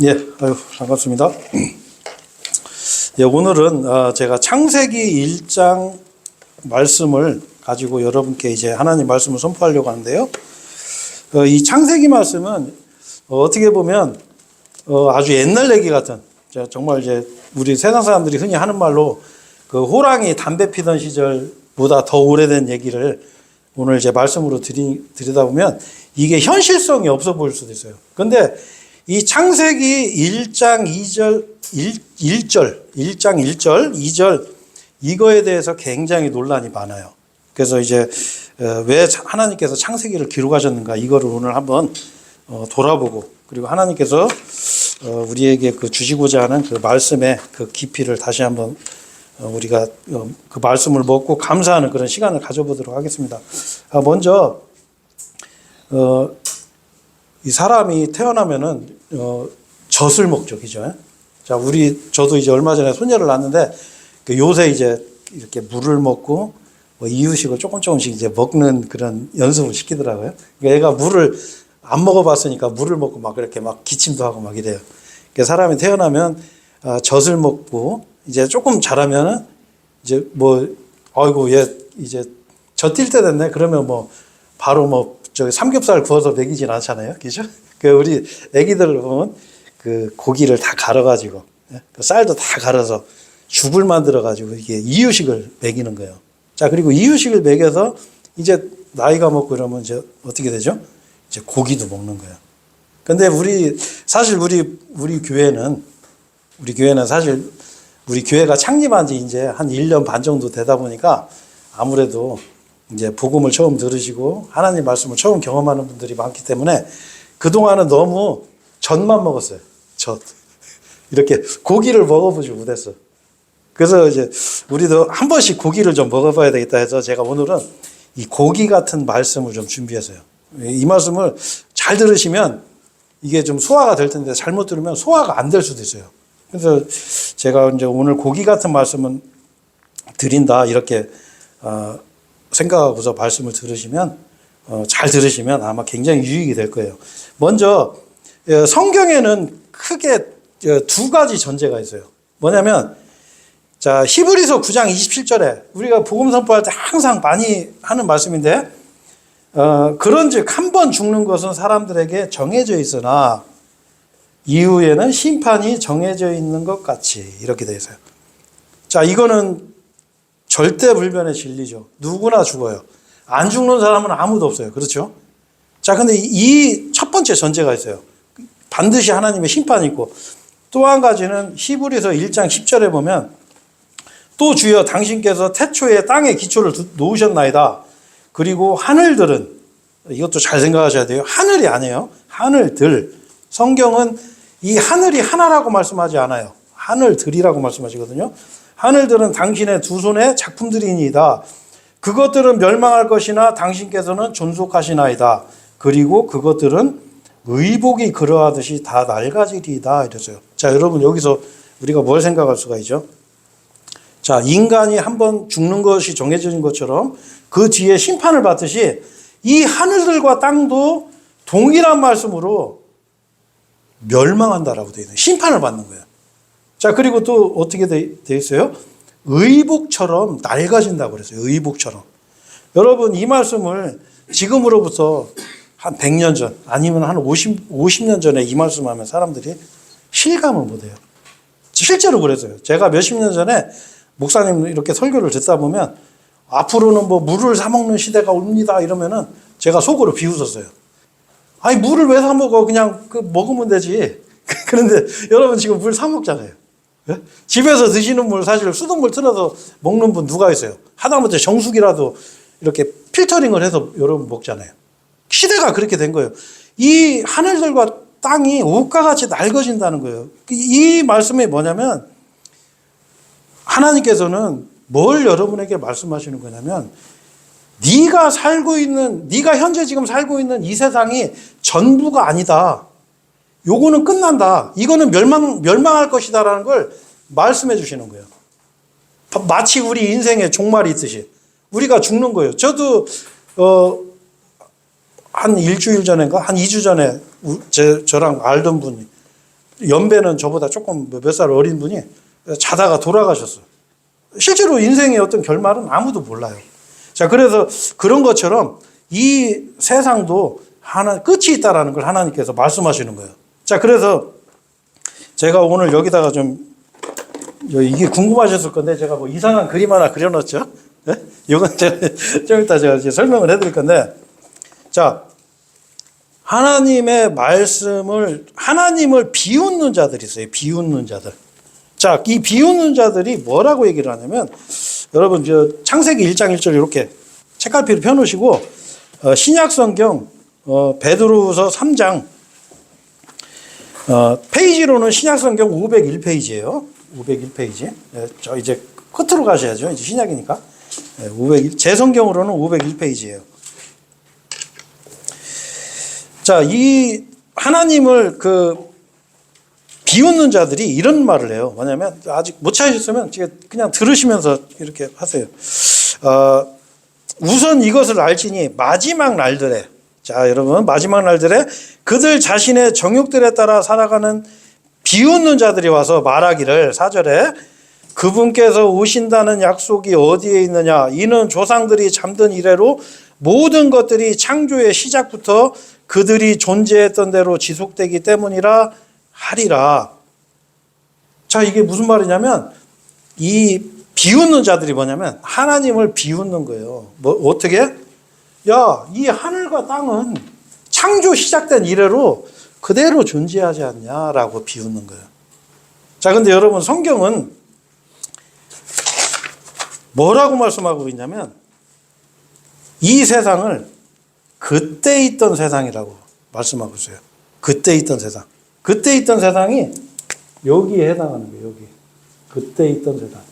예, 반갑습니다. 예, 오늘은 제가 창세기 1장 말씀을 가지고 여러분께 이제 하나님 말씀을 선포하려고 하는데요. 이 창세기 말씀은 어떻게 보면 아주 옛날 얘기 같은, 정말 이제 우리 세상 사람들이 흔히 하는 말로 그 호랑이 담배 피던 시절보다 더 오래된 얘기를 오늘 이제 말씀으로 드리다 보면 이게 현실성이 없어 보일 수도 있어요. 근데 이 창세기 1장 2절 이거에 대해서 굉장히 논란이 많아요. 그래서 이제 왜 하나님께서 창세기를 기록하셨는가 이거를 오늘 한번 돌아보고, 그리고 하나님께서 우리에게 그 주시고자 하는 그 말씀의 그 깊이를 다시 한번 우리가 그 말씀을 먹고 감사하는 그런 시간을 가져보도록 하겠습니다. 먼저 이 사람이 태어나면은 젖을 먹죠, 그죠? 자, 저도 이제 얼마 전에 손녀를 낳았는데 요새 이제 이렇게 물을 먹고 뭐 이유식을 조금씩 이제 먹는 그런 연습을 시키더라고요. 그러니까 얘가 물을 안 먹어봤으니까 물을 먹고 막 그렇게 막 기침도 하고 막 이래요. 그러니까 사람이 태어나면 젖을 먹고 이제 조금 자라면은 이제 뭐 아이고 얘 이제 젖 뛸 때 됐네. 그러면 뭐 바로 뭐 저기 삼겹살 구워서 먹이진 않잖아요, 그죠? 그 우리 애기들 보면 그 고기를 다 갈아가지고 그 쌀도 다 갈아서 죽을 만들어가지고 이게 이유식을 먹이는 거예요. 자, 그리고 이유식을 먹여서 이제 나이가 먹고 이러면 이제 어떻게 되죠? 이제 고기도 먹는 거예요. 근데 사실 우리 교회는 사실 우리 교회가 창립한 지 이제 한 1년 반 정도 되다 보니까 아무래도 이제 복음을 처음 들으시고 하나님 말씀을 처음 경험하는 분들이 많기 때문에 그동안은 너무 젖만 먹었어요. 젖. 이렇게 고기를 먹어보지 못했어. 그래서 이제 우리도 한 번씩 고기를 좀 먹어봐야 되겠다 해서 제가 오늘은 이 고기 같은 말씀을 좀 준비했어요. 이 말씀을 잘 들으시면 이게 좀 소화가 될 텐데 잘못 들으면 소화가 안 될 수도 있어요. 그래서 제가 이제 오늘 고기 같은 말씀은 드린다 이렇게 생각하고서 말씀을 들으시면 잘 들으시면 아마 굉장히 유익이 될 거예요. 먼저 성경에는 크게 두 가지 전제가 있어요. 뭐냐면 자, 히브리서 9장 27절에 우리가 복음 선포할 때 항상 많이 하는 말씀인데 그런즉 한 번 죽는 것은 사람들에게 정해져 있으나 이후에는 심판이 정해져 있는 것 같이 이렇게 되어 있어요. 자, 이거는 절대 불변의 진리죠. 누구나 죽어요. 안 죽는 사람은 아무도 없어요. 그렇죠? 자, 근데 이 첫 번째 전제가 있어요. 반드시 하나님의 심판이 있고, 또 한 가지는 히브리서 1장 10절에 보면 또 주여 당신께서 태초에 땅에 기초를 놓으셨나이다. 그리고 하늘들은, 이것도 잘 생각하셔야 돼요. 하늘이 아니에요. 하늘들. 성경은 이 하늘이 하나라고 말씀하지 않아요. 하늘들이라고 말씀하시거든요. 하늘들은 당신의 두 손의 작품들이니이다. 그것들은 멸망할 것이나 당신께서는 존속하시나이다. 그리고 그것들은 의복이 그러하듯이 다 낡아지리이다. 이랬어요. 자, 여러분 여기서 우리가 뭘 생각할 수가 있죠? 자, 인간이 한번 죽는 것이 정해진 것처럼 그 뒤에 심판을 받듯이 이 하늘들과 땅도 동일한 말씀으로 멸망한다라고 되어 있는 심판을 받는 거예요. 자, 그리고 또 어떻게 돼 있어요? 의복처럼 낡아진다고 그랬어요. 의복처럼. 여러분 이 말씀을 지금으로부터 한 100년 전 아니면 한 50년 전에 이 말씀하면 사람들이 실감을 못해요. 실제로 그랬어요. 제가 몇십 년 전에 목사님 이렇게 설교를 듣다 보면 앞으로는 뭐 물을 사 먹는 시대가 옵니다 이러면은 제가 속으로 비웃었어요. 아니 물을 왜 사 먹어? 그냥 먹으면 되지. 그런데 여러분 지금 물 사 먹잖아요. 예? 집에서 드시는 물 사실 수돗물 틀어서 먹는 분 누가 있어요? 하다못해 정수기라도 이렇게 필터링을 해서 여러분 먹잖아요. 시대가 그렇게 된 거예요. 이 하늘들과 땅이 옷과 같이 낡아진다는 거예요. 이 말씀이 뭐냐면 하나님께서는 뭘 여러분에게 말씀하시는 거냐면 네가 현재 지금 살고 있는 이 세상이 전부가 아니다. 요거는 끝난다. 이거는 멸망할 것이다라는 걸 말씀해 주시는 거예요. 마치 우리 인생에 종말이 있듯이 우리가 죽는 거예요. 저도 한 일주일 전인가 한 2주 전에 저랑 알던 분이 연배는 저보다 조금 몇 살 어린 분이 자다가 돌아가셨어. 실제로 인생의 어떤 결말은 아무도 몰라요. 자, 그래서 그런 것처럼 이 세상도 끝이 있다라는 걸 하나님께서 말씀하시는 거예요. 자, 그래서 제가 오늘 여기다가 이게 궁금하셨을 건데 제가 뭐 이상한 그림 하나 그려놨죠. 네? 이건 좀 이따 제가 이제 설명을 해드릴 건데, 자, 하나님의 말씀을, 하나님을 비웃는 자들이 있어요. 비웃는 자들. 자, 이 비웃는 자들이 뭐라고 얘기를 하냐면, 여러분, 창세기 1장 1절 이렇게 책갈피를 펴놓으시고, 신약성경, 베드로후서 3장, 페이지로는 신약성경 501페이지예요. 501페이지. 저 이제 끝으로 가셔야죠. 이제 신약이니까. 501, 제 성경으로는 501페이지예요. 자, 이 하나님을 비웃는 자들이 이런 말을 해요. 뭐냐면, 아직 못 찾으셨으면 그냥 들으시면서 이렇게 하세요. 우선 이것을 알지니 마지막 날들에, 자, 여러분, 마지막 날들에 그들 자신의 정욕들에 따라 살아가는 비웃는 자들이 와서 말하기를, 4절에 그분께서 오신다는 약속이 어디에 있느냐? 이는 조상들이 잠든 이래로 모든 것들이 창조의 시작부터 그들이 존재했던 대로 지속되기 때문이라 하리라. 자, 이게 무슨 말이냐면, 이 비웃는 자들이 뭐냐면 하나님을 비웃는 거예요. 어떻게? 야, 이 하늘과 땅은 창조 시작된 이래로 그대로 존재하지 않냐라고 비웃는 거예요. 자, 근데 여러분, 성경은 뭐라고 말씀하고 있냐면, 이 세상을 그때 있던 세상이라고 말씀하고 있어요. 그때 있던 세상. 그때 있던 세상이 여기에 해당하는 거예요. 여기. 그때 있던 세상.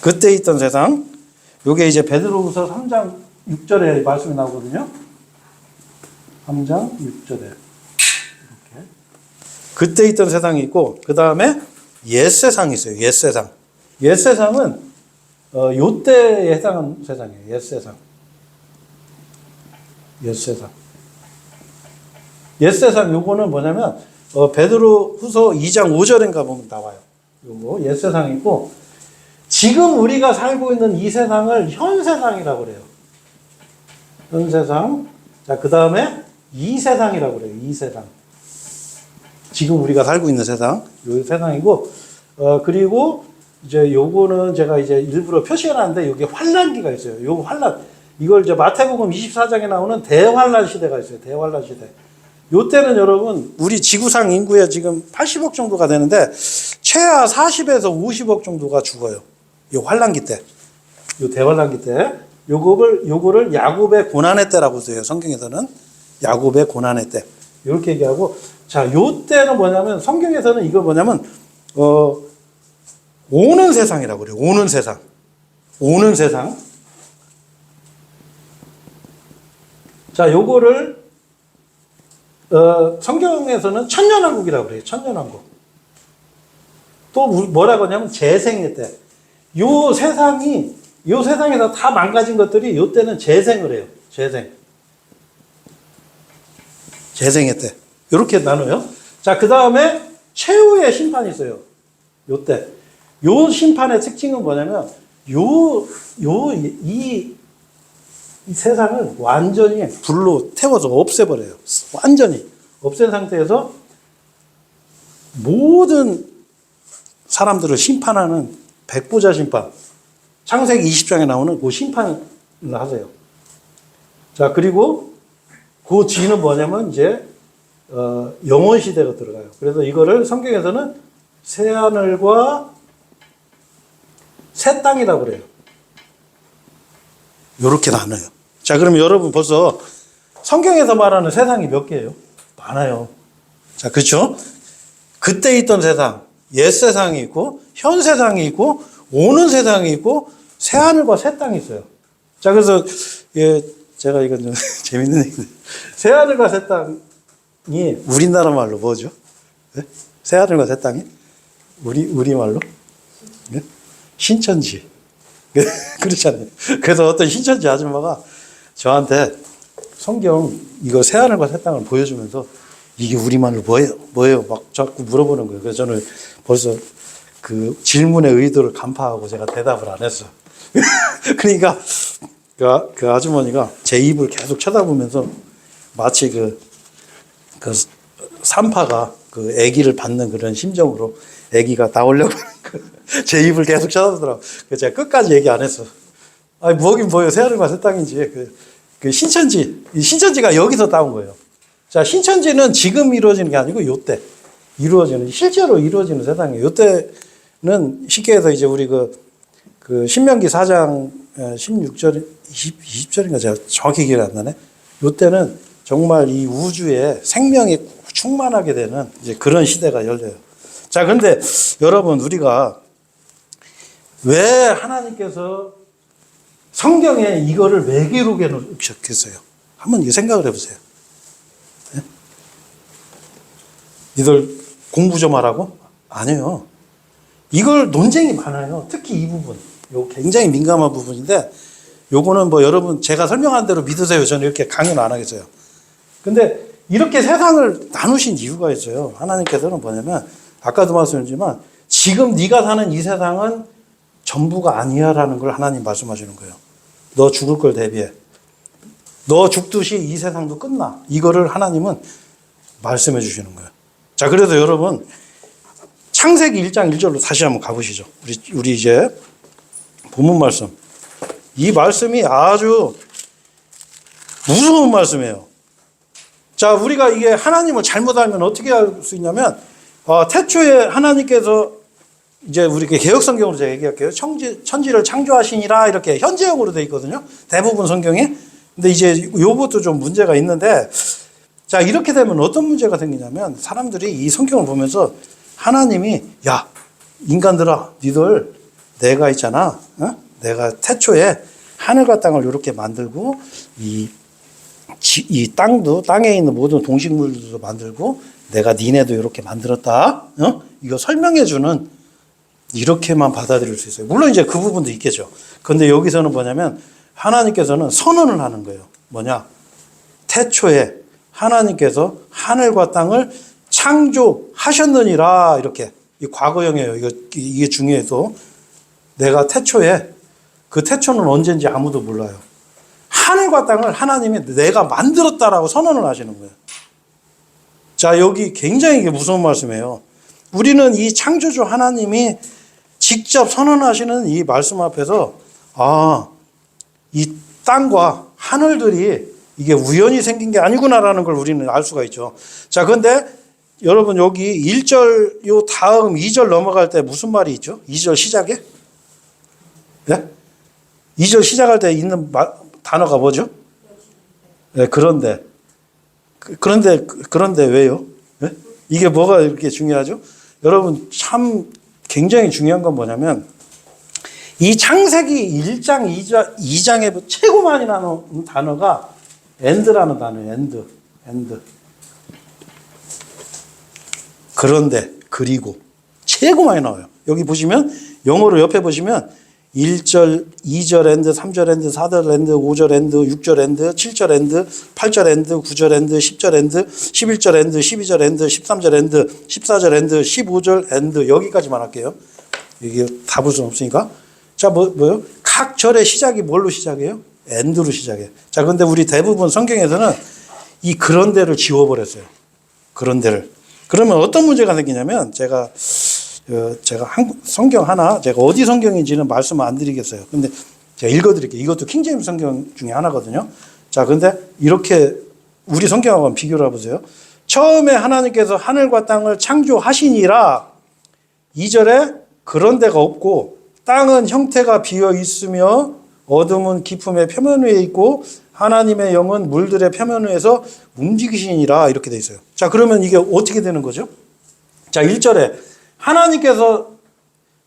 그때 있던 세상. 요게 이제 베드로후서 3장 6절에 말씀이 나오거든요. 3장 6절에. 이렇게. 그때 있던 세상이 있고, 그 다음에 옛 세상이 있어요. 옛 세상. 옛 세상은 요때에 해당하는 세상이에요. 옛 세상. 옛 세상. 옛 세상 요거는 뭐냐면 베드로후서 2장 5절인가 보면 나와요. 요거 옛 세상이 있고, 지금 우리가 살고 있는 이 세상을 현 세상이라고 그래요. 현 세상. 자, 그 다음에 이 세상이라고 그래요. 이 세상. 지금 우리가 살고 있는 세상. 요 세상이고, 그리고 이제 요거는 제가 이제 일부러 표시해놨는데, 여기 환란기가 있어요. 요 환란. 이걸 이제 마태복음 24장에 나오는 대환란 시대가 있어요. 대환란 시대. 요때는 여러분, 우리 지구상 인구의 지금 80억 정도가 되는데, 최하 40에서 50억 정도가 죽어요. 요 환란기 때. 요 대환란기 때. 요거를 야곱의 고난의 때라고 써요. 성경에서는. 야곱의 고난의 때. 이렇게 얘기하고, 자, 요 때는 뭐냐면, 성경에서는 이거 뭐냐면, 오는 세상이라고 그래요. 오는 세상. 오는 세상. 자, 요거를, 성경에서는 천년왕국이라고 그래요. 천년왕국. 또 뭐라고 하냐면 재생의 때. 요 세상에서 다 망가진 것들이 요 때는 재생을 해요. 재생의 때. 이렇게 나눠요. 자, 그 다음에 최후의 심판이 있어요. 요 때. 요 심판의 특징은 뭐냐면, 이 세상을 완전히 불로 태워서 없애버려요. 완전히 없앤 상태에서 모든 사람들을 심판하는 백보자 심판. 창세기 20장에 나오는 그 심판을 하세요. 자, 그리고 그 뒤는 뭐냐면 이제 영원 시대가 들어가요. 그래서 이거를 성경에서는 새 하늘과 새 땅이라고 그래요. 이렇게 나눠요. 자, 그럼 여러분 벌써 성경에서 말하는 세상이 몇 개예요? 많아요. 자, 그렇죠? 그때 있던 세상, 옛 세상이 있고, 현 세상이 있고, 오는 세상이 있고, 새 하늘과 새 땅이 있어요. 자, 그래서 제가 이건 좀 재밌는 얘기인데, 새 하늘과 새 땅이 우리나라 말로 뭐죠? 네? 새 하늘과 새 땅이 우리 말로? 네? 신천지. 그렇잖아요. 그래서 어떤 신천지 아줌마가 저한테 성경 이거 새 하늘과 새 땅을 보여주면서, 이게 우리말로 뭐예요? 뭐예요? 막 자꾸 물어보는 거예요. 그래서 저는 벌써 그 질문의 의도를 간파하고 제가 대답을 안 했어. 그러니까 그 아주머니가 제 입을 계속 쳐다보면서 마치 그 산파가 그 아기를 받는 그런 심정으로 아기가 나오려고 제 입을 계속 쳐다보더라고. 그래서 제가 끝까지 얘기 안 했어. 아니, 뭐긴 뭐예요. 새하늘과 새 땅인지. 그 신천지. 이 신천지가 여기서 따온 거예요. 자, 신천지는 지금 이루어지는 게 아니고 요때 이루어지는, 실제로 이루어지는 세상이에요. 요때는 쉽게 해서 이제 우리 그 신명기 4장 16절, 20절인가 제가 정확히 기억이 안 나네. 요때는 정말 이 우주에 생명이 충만하게 되는 이제 그런 시대가 열려요. 자, 그런데 여러분, 우리가 왜 하나님께서 성경에 이거를 왜 기록해 놓으셨겠어요? 한번 생각을 해보세요. 네? 니들 공부 좀 하라고? 아니에요. 이걸 논쟁이 많아요. 특히 이 부분. 요 굉장히 민감한 부분인데, 요거는 뭐 여러분 제가 설명한 대로 믿으세요. 저는 이렇게 강요는 안 하겠어요. 근데 이렇게 세상을 나누신 이유가 있어요. 하나님께서는 뭐냐면, 아까도 말씀드렸지만, 지금 네가 사는 이 세상은 전부가 아니야라는 걸 하나님 말씀하시는 거예요. 너 죽을 걸 대비해. 너 죽듯이 이 세상도 끝나. 이거를 하나님은 말씀해 주시는 거예요. 자, 그래서 여러분, 창세기 1장 1절로 다시 한번 가보시죠. 우리 이제 본문 말씀. 이 말씀이 아주 무서운 말씀이에요. 자, 우리가 이게 하나님을 잘못 알면 어떻게 할 수 있냐면, 태초에 하나님께서 이제 우리 개혁성경으로 제가 얘기할게요. 천지를 창조하시니라 이렇게 현재형으로 되어 있거든요. 대부분 성경이. 근데 이제 요것도 좀 문제가 있는데, 자, 이렇게 되면 어떤 문제가 생기냐면, 사람들이 이 성경을 보면서 하나님이, 야, 인간들아, 니들 내가 있잖아. 내가 태초에 하늘과 땅을 이렇게 만들고, 이 땅도, 땅에 있는 모든 동식물들도 만들고, 내가 니네도 이렇게 만들었다. 이거 설명해주는, 이렇게만 받아들일 수 있어요. 물론 이제 그 부분도 있겠죠. 그런데 여기서는 뭐냐면, 하나님께서는 선언을 하는 거예요. 뭐냐? 태초에 하나님께서 하늘과 땅을 창조하셨느니라. 이렇게. 이 과거형이에요. 이게 중요해서. 내가 태초에, 그 태초는 언제인지 아무도 몰라요. 하늘과 땅을 하나님이 내가 만들었다라고 선언을 하시는 거예요. 자, 여기 굉장히 이게 무서운 말씀이에요. 우리는 이 창조주 하나님이 직접 선언하시는 이 말씀 앞에서, 이 땅과 하늘들이 이게 우연히 생긴 게 아니구나라는 걸 우리는 알 수가 있죠. 자, 그런데 여러분, 여기 1절, 요 다음 2절 넘어갈 때 무슨 말이 있죠? 2절 시작에? 네? 2절 시작할 때 있는 단어가 뭐죠? 네, 그런데 왜요? 네? 이게 뭐가 이렇게 중요하죠? 여러분, 참 굉장히 중요한 건 뭐냐면, 이 창세기 1장, 2장에 최고 많이 나오는 단어가 end라는 단어예요. end. 그런데, 그리고 최고 많이 나와요. 여기 보시면, 영어로 옆에 보시면 1절, 2절 end, 3절 end, 4절 end, 5절 end, 6절 end, 7절 end, 8절 end, 9절 end, 10절 end, 11절 end, 12절 end, 13절 end, 14절 end, 15절 end, 여기까지만 할게요. 이게 다 볼 수는 없으니까. 자, 뭐요? 각 절의 시작이 뭘로 시작해요? end로 시작해요. 자, 그런데 우리 대부분 성경에서는 이 그런데를 지워버렸어요. 그런데를. 그러면 어떤 문제가 생기냐면, 제가 성경 하나, 제가 어디 성경인지는 말씀 안 드리겠어요. 근데 제가 읽어드릴게요. 이것도 킹제임스 성경 중에 하나거든요. 자, 근데 이렇게 우리 성경하고 비교를 해보세요. 처음에 하나님께서 하늘과 땅을 창조하시니라. 2절에 그런 데가 없고, 땅은 형태가 비어 있으며 어둠은 깊음의 표면 위에 있고 하나님의 영은 물들의 표면 위에서 움직이시니라. 이렇게 돼 있어요. 자, 그러면 이게 어떻게 되는 거죠? 자, 1절에 하나님께서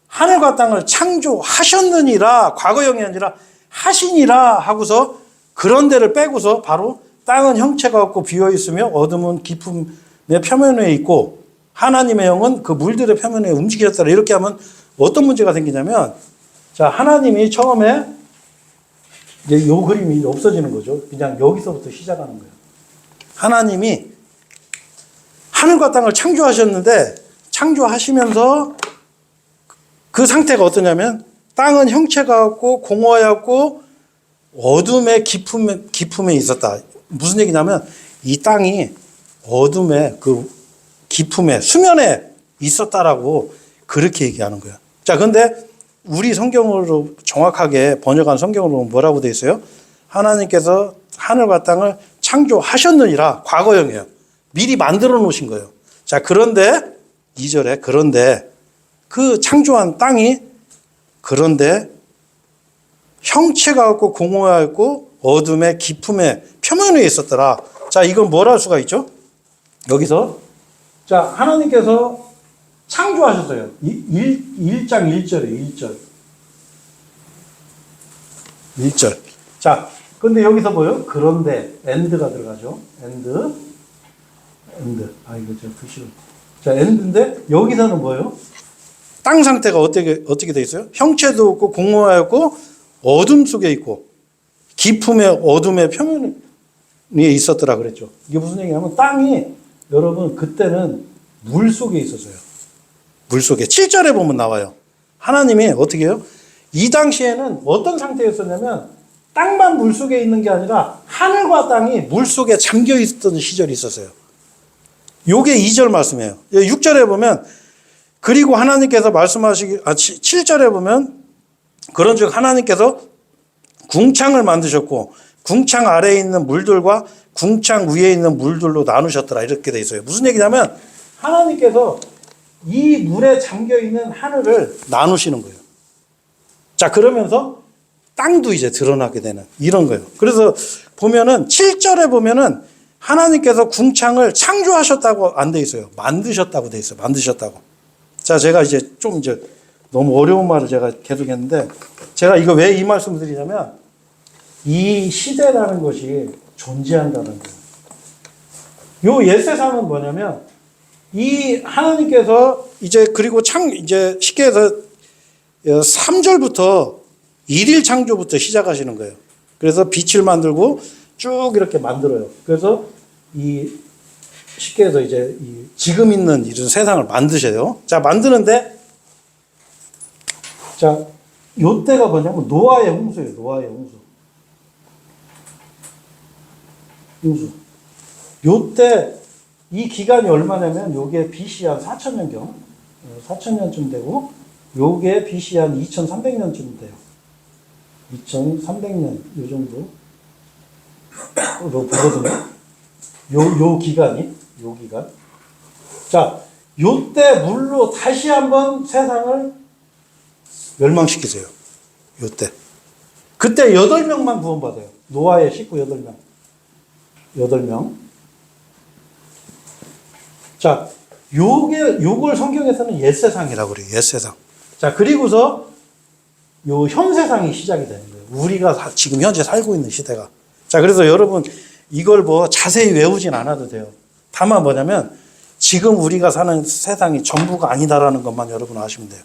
하늘과 땅을 창조하셨느니라, 과거형이 아니라 하시니라 하고서 그런 데를 빼고서 바로 땅은 형체가 없고 비어 있으며 어둠은 깊음의 표면 위에 있고 하나님의 영은 그 물들의 표면 위에 움직이셨다. 이렇게 하면 어떤 문제가 생기냐면, 자, 하나님이 처음에 이제 요 그림이 없어지는 거죠. 그냥 여기서부터 시작하는 거예요. 하나님이 하늘과 땅을 창조하셨는데 창조하시면서 그 상태가 어떠냐면 땅은 형체가 없고 공허하였고 어둠의 깊음에 있었다. 무슨 얘기냐면 이 땅이 어둠의 그 깊음에 수면에 있었다라고 그렇게 얘기하는 거예요. 자, 근데 우리 성경으로 정확하게 번역한 성경으로 뭐라고 되어 있어요? 하나님께서 하늘과 땅을 창조하셨느니라. 과거형이에요. 미리 만들어 놓으신 거예요. 자, 그런데 2절에 그런데 그 창조한 땅이 그런데 형체가 없고 공허하였고 어둠의 깊음의 표면에 있었더라. 자, 이건 뭘 할 수가 있죠? 여기서 자, 하나님께서 창조하셨어요. 1장 1절에 1절. 자, 근데 여기서 뭐요? 그런데 end가 들어가죠. end. 아, 이거 제가 글씨를. 자, end인데 여기서는 뭐예요? 땅 상태가 어떻게 돼 있어요? 형체도 없고 공허하였고 어둠 속에 있고 깊음의 어둠의 표면에 있었더라 그랬죠. 이게 무슨 얘기냐면 땅이 여러분 그때는 물 속에 있었어요. 물 속에 7절에 보면 나와요. 하나님이 어떻게 해요? 이 당시에는 어떤 상태였었냐면 땅만 물 속에 있는 게 아니라 하늘과 땅이 물 속에 잠겨 있었던 시절이 있었어요. 요게 2절 말씀이에요. 6절에 보면 그리고 하나님께서 말씀하시기 7절에 보면 그런즉 하나님께서 궁창을 만드셨고 궁창 아래에 있는 물들과 궁창 위에 있는 물들로 나누셨더라 이렇게 돼 있어요. 무슨 얘기냐면 하나님께서 이 물에 잠겨 있는 하늘을 나누시는 거예요. 자, 그러면서 땅도 이제 드러나게 되는 이런 거예요. 그래서 보면은 7절에 보면은 하나님께서 궁창을 창조하셨다고 안 돼 있어요. 만드셨다고 돼 있어요. 만드셨다고. 자, 제가 이제 좀 이제 너무 어려운 말을 제가 계속 했는데 제가 이거 왜 이 말씀을 드리냐면 이 시대라는 것이 존재한다는 거예요. 요 옛세상은 뭐냐면 이 하나님께서 이제 그리고 이제 쉽게 해서 3절부터 일일 창조부터 시작하시는 거예요. 그래서 빛을 만들고 쭉 이렇게 만들어요. 그래서 이 쉽게 해서 이제 지금 있는 이런 세상을 만드셔요. 자, 만드는데 자, 요때가 뭐냐면 노아의 홍수예요. 노아의 홍수. 요때 이 기간이 얼마냐면 요게 BC 한 4,000년경 4,000년쯤 되고 요게 BC 한 2,300년쯤 돼요. 2,300년 요 정도 보거든요. 요 기간. 자, 요때 물로 다시 한번 세상을 멸망시키세요. 요때. 그때 8명만 구원받아요. 노아의 식구 8명. 8명. 자, 요걸 성경에서는 옛세상이라고 그래요. 옛세상. 자, 그리고서 요 현세상이 시작이 되는 거예요. 우리가 지금 현재 살고 있는 시대가. 자, 그래서 여러분 이걸 뭐 자세히 외우진 않아도 돼요. 다만 뭐냐면 지금 우리가 사는 세상이 전부가 아니다라는 것만 여러분 아시면 돼요.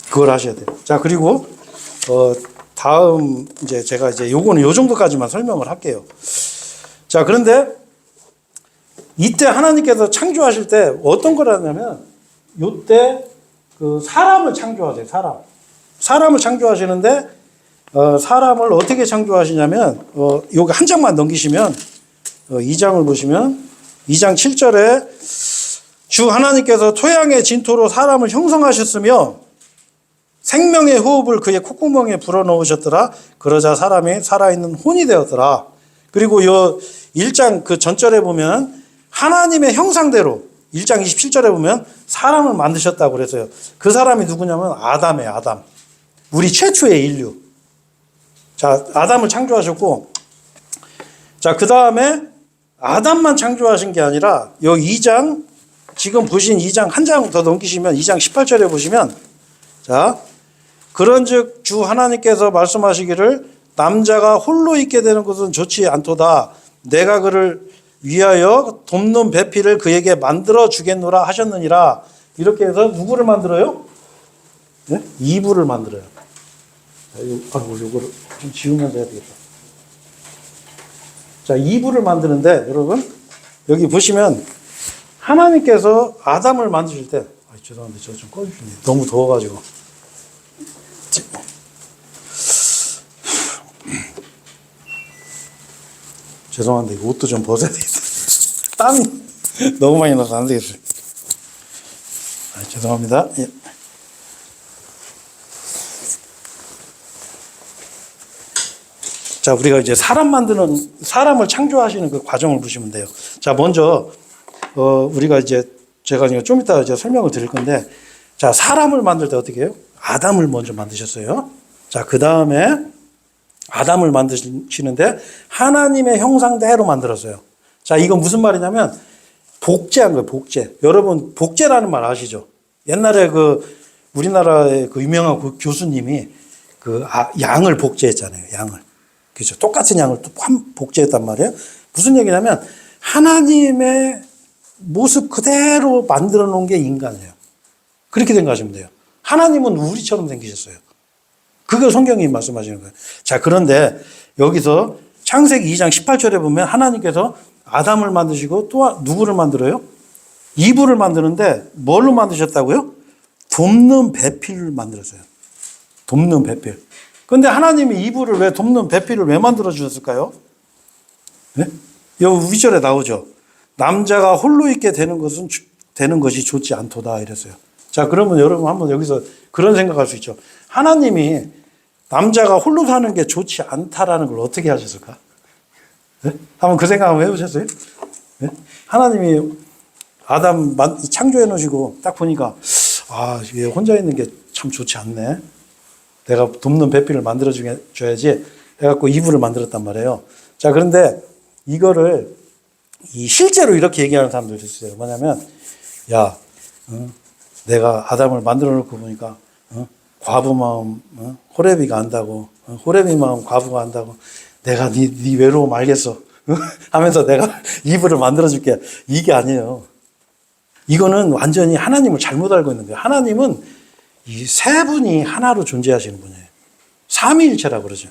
그걸 하셔야 돼요. 자, 그리고 다음 이제 제가 이제 요거는 요 정도까지만 설명을 할게요. 자, 그런데 이때 하나님께서 창조하실 때 어떤 걸 하냐면 요때 그 사람을 창조하세요. 사람을 창조하시는데 사람을 어떻게 창조하시냐면 요거 한 장만 넘기시면 2장을 보시면 2장 7절에 주 하나님께서 토양의 진토로 사람을 형성하셨으며 생명의 호흡을 그의 콧구멍에 불어넣으셨더라. 그러자 사람이 살아있는 혼이 되었더라. 그리고 요 1장 그 전절에 보면 하나님의 형상대로 1장 27절에 보면 사람을 만드셨다고 그랬어요. 그 사람이 누구냐면 아담이에요. 아담. 우리 최초의 인류. 자, 아담을 창조하셨고 자, 그 다음에 아담만 창조하신 게 아니라 요 2장 지금 보신 2장 한 장 더 넘기시면 2장 18절에 보시면 자, 그런즉 주 하나님께서 말씀하시기를 남자가 홀로 있게 되는 것은 좋지 않도다. 내가 그를 위하여 돕는 배필을 그에게 만들어 주겠노라 하셨느니라. 이렇게 해서 누구를 만들어요? 네? 이브를 만들어요. 요거를 좀 지우면서 해야 되겠다. 자, 이브를 만드는데 여러분 여기 보시면 하나님께서 아담을 만드실 때, 죄송한데 저 좀 꺼주시네요. 너무 더워가지고. 죄송한데 옷도 좀 벗어야 되겠어요. 땀이 너무 많이 나서 안 되겠어요. 죄송합니다. 예. 자, 우리가 이제 사람을 창조하시는 그 과정을 보시면 돼요. 자, 먼저, 우리가 이제, 제가 좀 이따 이제 설명을 드릴 건데, 자, 사람을 만들 때 어떻게 해요? 아담을 먼저 만드셨어요. 자, 그 다음에 아담을 만드시는데, 하나님의 형상대로 만들었어요. 자, 이건 무슨 말이냐면, 복제한 거예요, 복제. 여러분, 복제라는 말 아시죠? 옛날에 우리나라의 그 유명한 그 교수님이 양을 복제했잖아요, 양을. 그죠? 똑같은 양을 또 복제했단 말이에요. 무슨 얘기냐면 하나님의 모습 그대로 만들어 놓은 게 인간이에요. 그렇게 생각하시면 돼요. 하나님은 우리처럼 생기셨어요. 그걸 성경이 말씀하시는 거예요. 자, 그런데 여기서 창세기 2장 18절에 보면 하나님께서 아담을 만드시고 또 누구를 만들어요? 이브를 만드는데 뭘로 만드셨다고요? 돕는 배필을 만들었어요. 돕는 배필. 근데 하나님이 이브를 왜 돕는 배필을 왜 만들어 주셨을까요? 네? 여기 위절에 나오죠. 남자가 홀로 있게 되는 것이 좋지 않도다 이랬어요. 자, 그러면 여러분 한번 여기서 그런 생각할 수 있죠. 하나님이 남자가 홀로 사는 게 좋지 않다라는 걸 어떻게 하셨을까? 네? 한번 그 생각 한번 해보셨어요? 네? 하나님이 아담 창조해 놓으시고 딱 보니까 얘 혼자 있는 게 참 좋지 않네. 내가 돕는 배필을 만들어줘야지 해갖고 이불을 만들었단 말이에요. 자, 그런데 이거를 실제로 이렇게 얘기하는 사람들이 있어요. 뭐냐면, 야, 내가 아담을 만들어 놓고 보니까, 과부 마음, 호레비가 안다고, 호레비 마음 과부가 안다고, 내가 네 외로움 알겠어. 하면서 내가 이불을 만들어줄게. 이게 아니에요. 이거는 완전히 하나님을 잘못 알고 있는 거예요. 하나님은 이 세 분이 하나로 존재하시는 분이에요. 삼위일체라고 그러죠.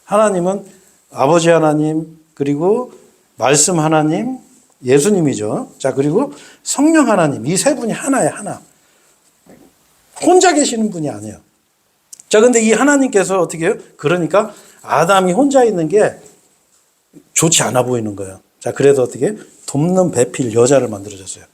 하나님은 아버지 하나님, 그리고 말씀 하나님, 예수님이죠. 자, 그리고 성령 하나님. 이 세 분이 하나예요, 하나. 혼자 계시는 분이 아니에요. 자, 근데 이 하나님께서 어떻게 해요? 그러니까 아담이 혼자 있는 게 좋지 않아 보이는 거예요. 자, 그래서 어떻게 돕는 배필 여자를 만들어줬어요.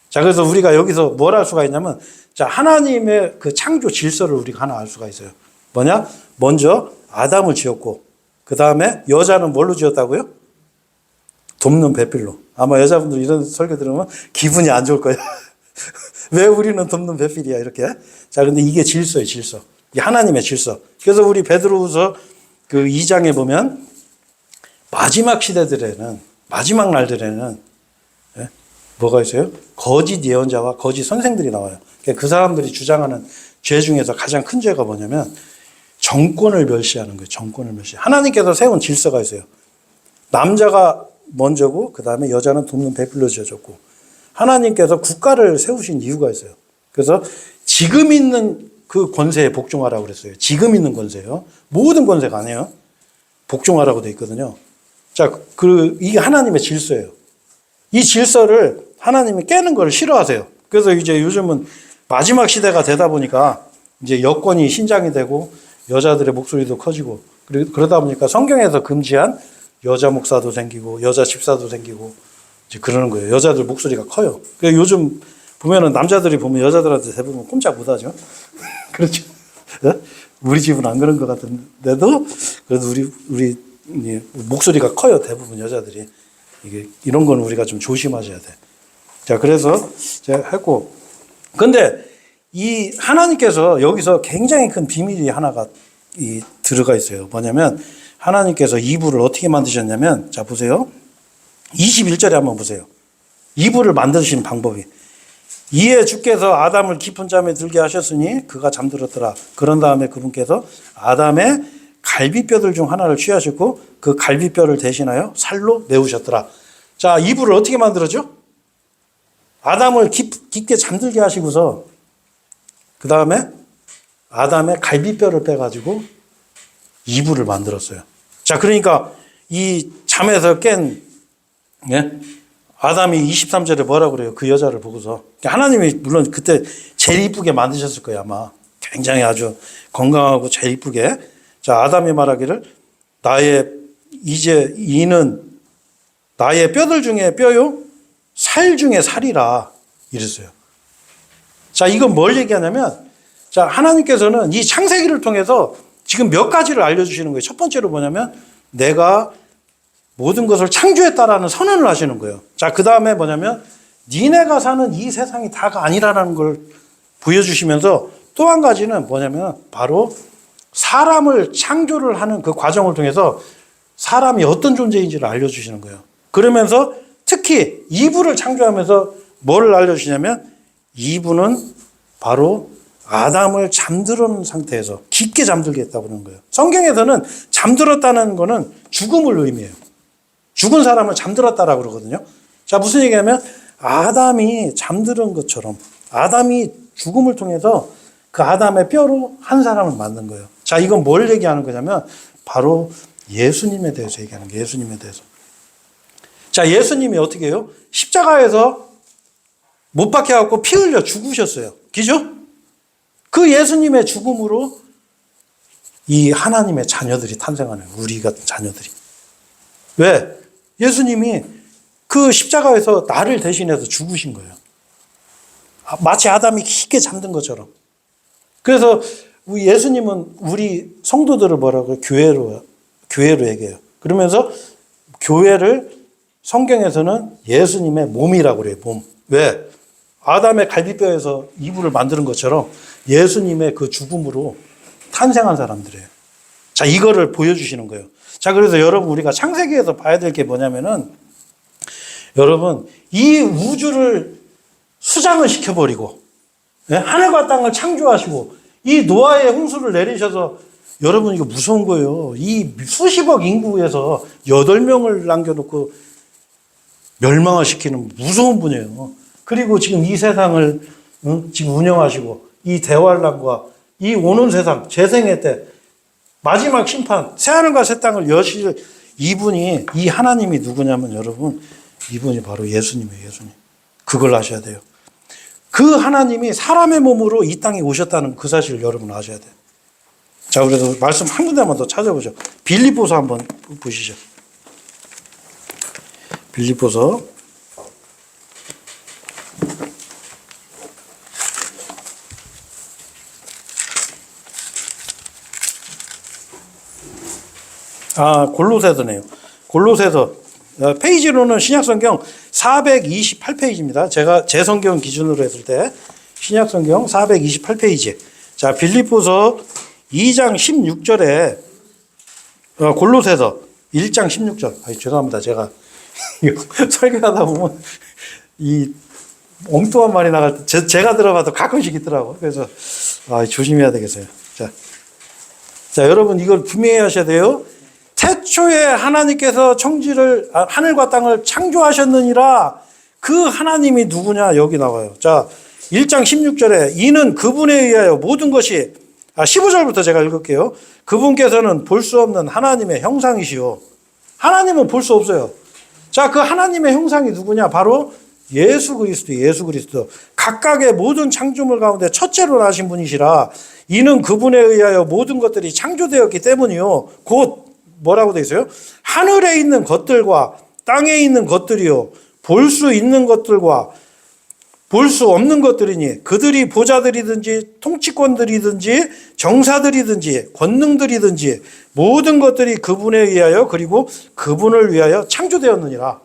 자, 그래서 우리가 여기서 뭘 할 수가 있냐면, 자, 하나님의 그 창조 질서를 우리가 하나 알 수가 있어요. 뭐냐? 먼저 아담을 지었고, 그 다음에 여자는 뭘로 지었다고요? 돕는 배필로. 아마 여자분들 이런 설교 들으면 기분이 안 좋을 거예요. 왜 우리는 돕는 배필이야, 이렇게. 자, 근데 이게 질서예요, 질서. 이게 하나님의 질서. 그래서 우리 베드로후서 그 2장에 보면 마지막 시대들에는, 마지막 날들에는 뭐가 있어요? 거짓 예언자와 거짓 선생들이 나와요. 그 사람들이 주장하는 죄 중에서 가장 큰 죄가 뭐냐면 정권을 멸시하는 거예요. 정권을 멸시. 하나님께서 세운 질서가 있어요. 남자가 먼저고 그 다음에 여자는 돕는 배필로 지어졌고, 하나님께서 국가를 세우신 이유가 있어요. 그래서 지금 있는 그 권세에 복종하라고 그랬어요. 지금 있는 권세요. 모든 권세가 아니에요. 복종하라고 돼 있거든요. 자, 이게 하나님의 질서예요. 이 질서를 하나님이 깨는 걸 싫어하세요. 그래서 이제 요즘은 마지막 시대가 되다 보니까 이제 여권이 신장이 되고 여자들의 목소리도 커지고, 그러다 보니까 성경에서 금지한 여자 목사도 생기고 여자 집사도 생기고 이제 그러는 거예요. 여자들 목소리가 커요. 그래서 요즘 보면은 남자들이 보면 여자들한테 대부분 꼼짝 못 하죠. 그렇죠. 우리 집은 안 그런 것 같은데도 그래도 우리 목소리가 커요. 대부분 여자들이. 이런 건 우리가 좀 조심하셔야 돼. 자, 그래서 제가 했고, 근데 이 하나님께서 여기서 굉장히 큰 비밀이 하나가 들어가 있어요. 뭐냐면 하나님께서 이불을 어떻게 만드셨냐면, 자, 보세요. 21절에 한번 보세요. 이불을 만드신 방법이. 이에 주께서 아담을 깊은 잠에 들게 하셨으니 그가 잠들었더라. 그런 다음에 그분께서 아담의 갈비뼈들 중 하나를 취하셨고 그 갈비뼈를 대신하여 살로 메우셨더라. 자, 이불을 어떻게 만들었죠? 아담을 깊게 잠들게 하시고서 그 다음에 아담의 갈비뼈를 빼가지고 이불을 만들었어요. 자, 그러니까 이 잠에서 깬 아담이 23절에 뭐라 그래요? 그 여자를 보고서. 하나님이 물론 그때 제일 이쁘게 만드셨을 거예요, 아마. 굉장히 아주 건강하고 제일 이쁘게. 자, 아담이 말하기를 이제 이는 나의 뼈들 중에 뼈요, 살 중에 살이라 이랬어요. 자, 이건 뭘 얘기하냐면, 자, 하나님께서는 이 창세기를 통해서 지금 몇 가지를 알려주시는 거예요. 첫 번째로 뭐냐면, 내가 모든 것을 창조했다라는 선언을 하시는 거예요. 자, 그 다음에 뭐냐면, 니네가 사는 이 세상이 다가 아니라는 걸 보여주시면서 또 한 가지는 뭐냐면, 바로 사람을 창조를 하는 그 과정을 통해서 사람이 어떤 존재인지를 알려주시는 거예요. 그러면서 특히 이브를 창조하면서 뭐를 알려주시냐면, 이브는 바로 아담을 잠들어 놓은 상태에서 깊게 잠들게 했다고 그러는 거예요. 성경에서는 잠들었다는 거는 죽음을 의미해요. 죽은 사람을 잠들었다라고 그러거든요. 자, 무슨 얘기냐면 아담이 잠들은 것처럼 아담이 죽음을 통해서 그 아담의 뼈로 한 사람을 만든 거예요. 자, 이건 뭘 얘기하는 거냐면 바로 예수님에 대해서 얘기하는 거예요. 예수님에 대해서. 자, 예수님이 어떻게 해요? 십자가에서 못 박혀갖고 피 흘려 죽으셨어요. 그죠? 그 예수님의 죽음으로 이 하나님의 자녀들이 탄생하는 거예요. 우리 같은 자녀들이. 왜? 예수님이 그 십자가에서 나를 대신해서 죽으신 거예요. 마치 아담이 깊게 잠든 것처럼. 그래서 예수님은 우리 성도들을 뭐라고 교회로 얘기해요. 그러면서 교회를 성경에서는 예수님의 몸이라고 그래요. 몸. 왜? 아담의 갈비뼈에서 이불을 만드는 것처럼 예수님의 그 죽음으로 탄생한 사람들이에요. 자, 이거를 보여주시는 거예요. 자, 그래서 여러분 우리가 창세기에서 봐야 될 게 뭐냐면은 여러분 이 우주를 수장을 시켜버리고 하늘과 땅을 창조하시고 이 노아의 홍수를 내리셔서 여러분 이거 무서운 거예요. 이 수십억 인구에서 8명을 남겨놓고 멸망을 시키는 무서운 분이에요. 그리고 지금 이 세상을 지금 운영하시고 이 대환란과 이 오는 세상 재생의 때 마지막 심판 새하늘과 새 땅을 여실 이분이 이 하나님이 누구냐면 여러분 이분이 바로 예수님이에요. 예수님. 그걸 아셔야 돼요. 그 하나님이 사람의 몸으로 이 땅에 오셨다는 그 사실을 여러분 아셔야 돼요. 자, 그래서 말씀 한 군데만 더 찾아보죠. 빌립보서 한번 보시죠. 빌립보서 골로새서네요. 골로새서 페이지로는 신약성경 428페이지입니다. 제가 제 성경 기준으로 했을 때 신약성경 428페이지. 자, 빌립보서 2장 16절에 골로새서 1장 16절. 죄송합니다. 제가 설교하다 보면 이 엉뚱한 말이 나갈 때 제가 들어봐도 가끔씩 있더라고요. 그래서 조심해야 되겠어요. 자, 여러분 이걸 분명히 하셔야 돼요. 태초에 하나님께서 하늘과 땅을 창조하셨느니라. 그 하나님이 누구냐 여기 나와요. 자, 1장 16절에 이는 그분에 의하여 모든 것이 15절부터 제가 읽을게요. 그분께서는 볼 수 없는 하나님의 형상이시요. 하나님은 볼 수 없어요. 자, 그 하나님의 형상이 누구냐? 바로 예수 그리스도. 각각의 모든 창조물 가운데 첫째로 나신 분이시라. 이는 그분에 의하여 모든 것들이 창조되었기 때문이요. 곧 뭐라고 되어 있어요? 하늘에 있는 것들과 땅에 있는 것들이요. 볼 수 있는 것들과 볼 수 없는 것들이니 그들이 보좌들이든지 통치권들이든지 정사들이든지 권능들이든지 모든 것들이 그분에 의하여 그리고 그분을 위하여 창조되었느니라.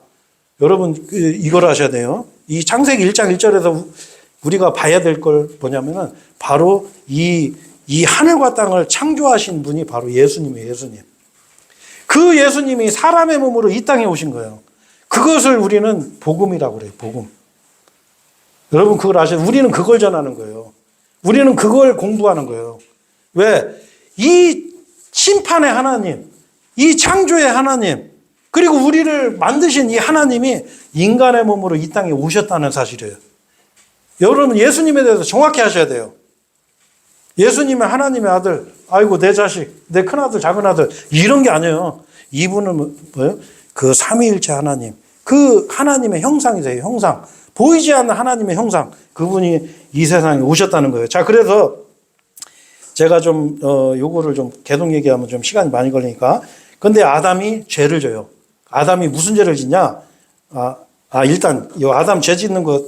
여러분 이걸 아셔야 돼요. 이 창세기 1장 1절에서 우리가 봐야 될 걸 뭐냐면은 바로 이 하늘과 땅을 창조하신 분이 바로 예수님이에요. 예수님. 그 예수님이 사람의 몸으로 이 땅에 오신 거예요. 그것을 우리는 복음이라고 그래요. 복음. 여러분 그걸 아셔야 돼요. 우리는 그걸 전하는 거예요. 우리는 그걸 공부하는 거예요. 왜? 이 심판의 하나님, 이 창조의 하나님, 그리고 우리를 만드신 이 하나님이 인간의 몸으로 이 땅에 오셨다는 사실이에요. 여러분 예수님에 대해서 정확히 하셔야 돼요. 예수님의 하나님의 아들, 아이고 내 자식, 내 큰아들, 작은아들 이런 게 아니에요. 이분은 뭐예요? 그 삼위일체 하나님, 그 하나님의 형상이세요. 형상. 보이지 않는 하나님의 형상. 그분이 이 세상에 오셨다는 거예요. 자, 그래서 제가 좀 요거를 좀 계속 얘기하면 좀 시간이 많이 걸리니까. 근데 아담이 죄를 져요. 아담이 무슨 죄를 짓냐? 일단 요 아담 죄 짓는 거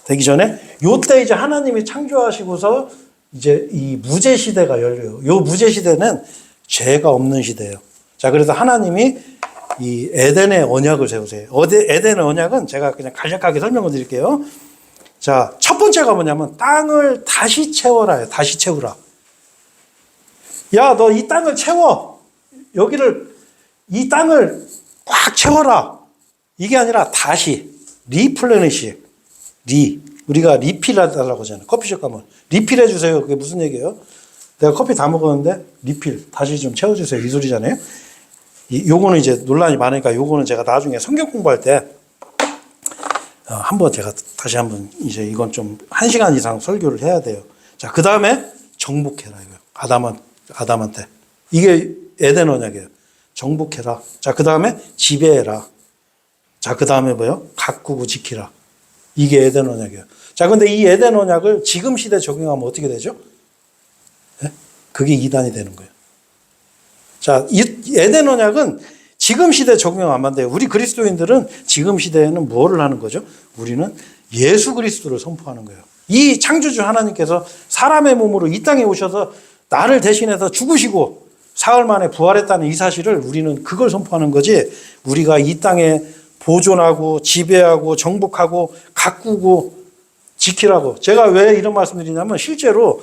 되기 전에 요때 이제 하나님이 창조하시고서 이제 이 무죄 시대가 열려요. 요 무죄 시대는 죄가 없는 시대예요. 자, 그래서 하나님이 이 에덴의 언약을 세우세요. 에덴의 언약은 제가 그냥 간략하게 설명을 드릴게요. 자, 첫 번째가 뭐냐면 땅을 다시 채워라요. 다시 채우라. 야, 너 이 땅을 채워. 이 땅을 꽉 채워라. 이게 아니라 다시 리플레니시. 우리가 리필하달라고 하잖아요. 커피숍 가면 리필해 주세요. 그게 무슨 얘기예요? 내가 커피 다 먹었는데 리필 다시 좀 채워주세요. 이 소리잖아요. 요거는 이제 논란이 많으니까 요거는 제가 나중에 성경 공부할 때 한번 제가 다시 한번 이제 이건 좀 1시간 이상 설교를 해야 돼요. 자, 그 다음에 정복해라 이거예요. 아담한테. 이게 에덴 언약이에요. 정복해라. 자, 그 다음에 지배해라. 자, 그 다음에 뭐요? 가꾸고 지키라. 이게 에덴 언약이에요. 자, 근데 이 에덴 언약을 지금 시대에 적용하면 어떻게 되죠? 네? 그게 이단이 되는 거예요. 자, 이 에덴 언약은 지금 시대에 적용하면 안 돼요. 우리 그리스도인들은 지금 시대에는 뭐를 하는 거죠? 우리는 예수 그리스도를 선포하는 거예요. 이 창조주 하나님께서 사람의 몸으로 이 땅에 오셔서 나를 대신해서 죽으시고 사흘 만에 부활했다는 이 사실을 우리는 그걸 선포하는 거지, 우리가 이 땅에 보존하고 지배하고 정복하고 가꾸고 지키라고. 제가 왜 이런 말씀드리냐면 실제로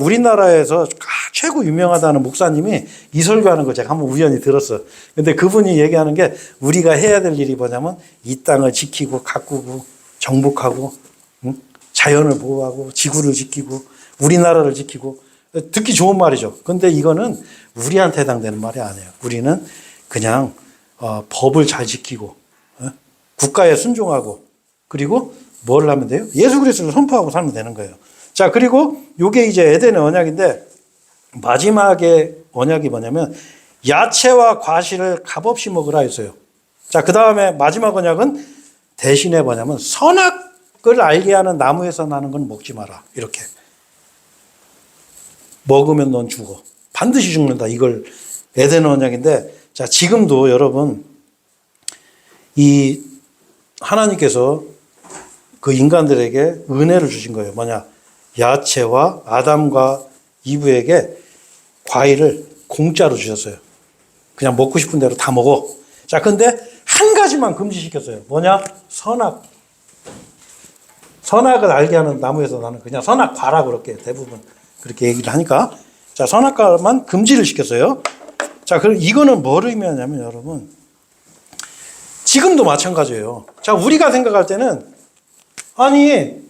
우리나라에서 최고 유명하다는 목사님이 이 설교하는 걸 제가 한번 우연히 들었어요. 근데 그분이 얘기하는 게 우리가 해야 될 일이 뭐냐면 이 땅을 지키고 가꾸고 정복하고 자연을 보호하고 지구를 지키고 우리나라를 지키고. 듣기 좋은 말이죠. 근데 이거는 우리한테 해당되는 말이 아니에요. 우리는 그냥 법을 잘 지키고 국가에 순종하고 그리고 뭘 하면 돼요? 예수 그리스도를 선포하고 살면 되는 거예요. 자, 그리고 요게 이제 에덴의 언약인데 마지막에 언약이 뭐냐면 야채와 과실을 값없이 먹으라 했어요. 자, 그 다음에 마지막 언약은 대신에 뭐냐면 선악을 알게 하는 나무에서 나는 건 먹지 마라. 이렇게. 먹으면 넌 죽어. 반드시 죽는다. 이걸 에덴 언약인데, 자, 지금도 여러분 이 하나님께서 그 인간들에게 은혜를 주신 거예요. 뭐냐? 야채와 아담과 이브에게 과일을 공짜로 주셨어요. 그냥 먹고 싶은 대로 다 먹어. 자, 근데 한 가지만 금지시켰어요. 뭐냐? 선악을 알게 하는 나무에서 나는 그냥 선악과라 그렇게 대부분 그렇게 얘기를 하니까. 자, 선악과만 금지를 시켰어요. 자, 그럼 이거는 뭘 의미하냐면 여러분, 지금도 마찬가지예요. 자, 우리가 생각할 때는 아니,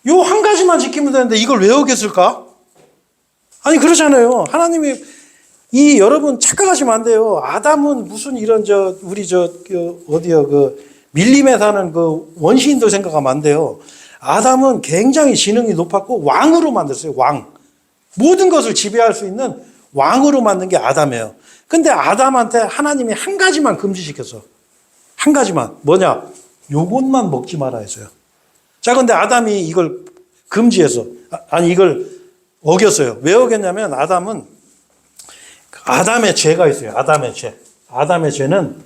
요 한 가지만 지키면 되는데 이걸 왜 어겼을까? 아니, 그렇잖아요. 하나님이 여러분 착각하시면 안 돼요. 아담은 무슨 이런 밀림에 사는 그 원시인도 생각하면 안 돼요. 아담은 굉장히 지능이 높았고 왕으로 만들었어요. 왕. 모든 것을 지배할 수 있는 왕으로 만든 게 아담이에요. 근데 아담한테 하나님이 한 가지만 금지시켰어. 한 가지만. 뭐냐? 요것만 먹지 마라 했어요. 자, 근데 아담이 이걸 금지해서, 이걸 어겼어요. 왜 어겼냐면 아담의 죄가 있어요. 아담의 죄. 아담의 죄는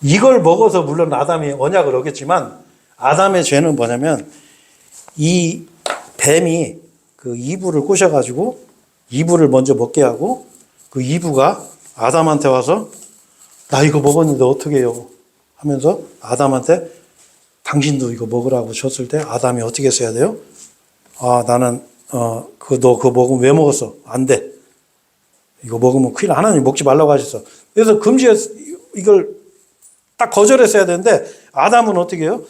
이걸 먹어서 물론 아담이 언약을 어겼지만 아담의 죄는 뭐냐면 이 뱀이 그 이브를 꼬셔가지고 이브를 먼저 먹게 하고 그 이브가 아담한테 와서 나 이거 먹었는데 어떻게 해요? 하면서 아담한테 당신도 이거 먹으라고 줬을 때 아담이 어떻게 했어야 돼요? 나는 너 그거 먹으면 왜 먹었어? 안 돼. 이거 먹으면 큰일 나. 하나님 먹지 말라고 하셨어. 그래서 금지해서 이걸 딱 거절했어야 되는데 아담은 어떻게 해요?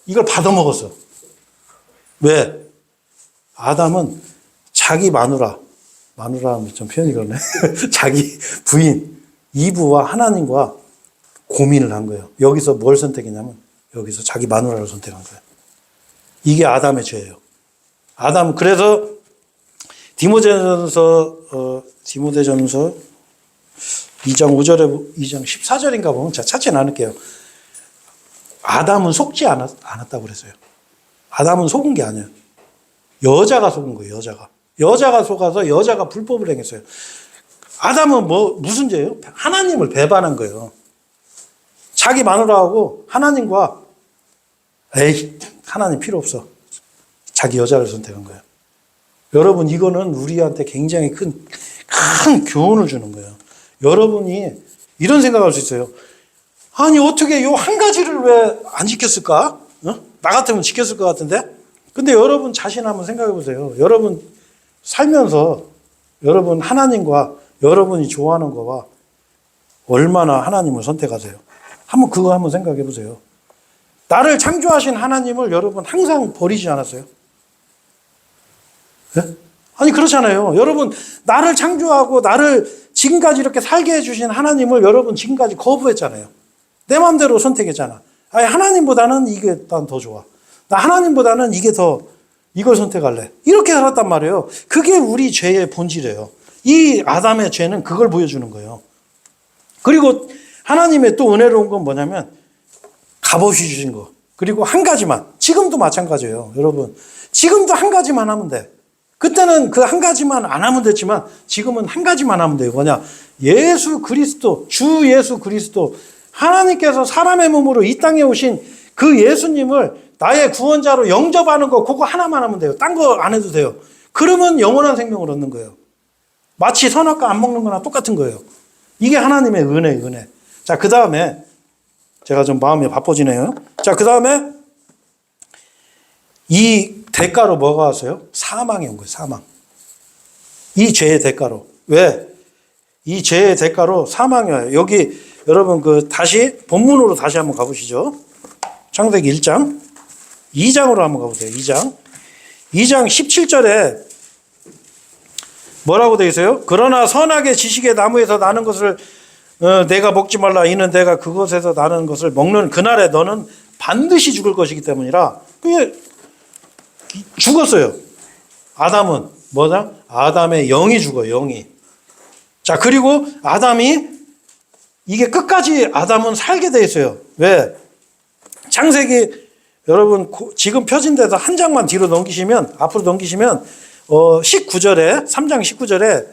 이걸 받아 먹었어. 왜? 아담은 자기 마누라 하면 좀 표현이 그러네. 자기 부인 이브와 하나님과 고민을 한 거예요. 여기서 뭘 선택했냐면 여기서 자기 마누라를 선택한 거예요. 이게 아담의 죄예요. 디모데전서 2장 5절에 2장 14절인가 보면 제가 찾지는 않을게요. 아담은 속지 않았다고 그랬어요. 아담은 속은 게 아니에요. 여자가 속은 거예요. 여자가 속아서 여자가 불법을 행했어요. 아담은 무슨 죄예요? 하나님을 배반한 거예요. 자기 마누라하고 하나님과 하나님 필요 없어. 자기 여자를 선택한 거예요. 여러분, 이거는 우리한테 굉장히 큰 교훈을 주는 거예요. 여러분이 이런 생각할 수 있어요. 아니, 어떻게 요 한 가지를 왜 안 지켰을까? 나 같으면 지켰을 것 같은데? 근데 여러분 자신 한번 생각해 보세요. 여러분 살면서 여러분 하나님과 여러분이 좋아하는 거와 얼마나 하나님을 선택하세요? 그거 한번 생각해 보세요. 나를 창조하신 하나님을 여러분 항상 버리지 않았어요? 네? 아니, 그렇잖아요. 여러분, 나를 창조하고 나를 지금까지 이렇게 살게 해주신 하나님을 여러분 지금까지 거부했잖아요. 내 마음대로 선택했잖아. 아니, 하나님보다는 이게 난 더 좋아. 나 하나님보다는 이걸 선택할래. 이렇게 살았단 말이에요. 그게 우리 죄의 본질이에요. 이 아담의 죄는 그걸 보여주는 거예요. 그리고 하나님의 또 은혜로운 건 뭐냐면 값없이 주신 거. 그리고 한 가지만. 지금도 마찬가지예요. 여러분. 지금도 한 가지만 하면 돼. 그때는 그 한 가지만 안 하면 됐지만 지금은 한 가지만 하면 돼요. 뭐냐? 예수 그리스도, 주 예수 그리스도, 하나님께서 사람의 몸으로 이 땅에 오신 그 예수님을 나의 구원자로 영접하는 거, 그거 하나만 하면 돼요. 딴 거 안 해도 돼요. 그러면 영원한 생명을 얻는 거예요. 마치 선악과 안 먹는 거나 똑같은 거예요. 이게 하나님의 은혜. 자, 그 다음에 제가 좀 마음이 바빠지네요. 자, 그 다음에 이 대가로 뭐가 왔어요? 사망이 온 거예요. 사망. 이 죄의 대가로. 왜? 이 죄의 대가로 사망이 와요. 여기 여러분 다시 본문으로 다시 한번 가보시죠. 창세기 1장. 2장으로 한번 가보세요. 2장 17절에 뭐라고 되어 있어요? 그러나 선악의 지식의 나무에서 나는 것을 내가 먹지 말라. 이는 내가 그것에서 나는 것을 먹는 그날에 너는 반드시 죽을 것이기 때문이라. 그게 죽었어요. 아담은 뭐다? 아담의 영이 죽어요. 영이. 자, 그리고 아담이 이게 끝까지 아담은 살게 돼 있어요. 왜? 창세기 여러분 지금 펴진 데서 한 장만 뒤로 넘기시면, 앞으로 넘기시면 19절에 3장 19절에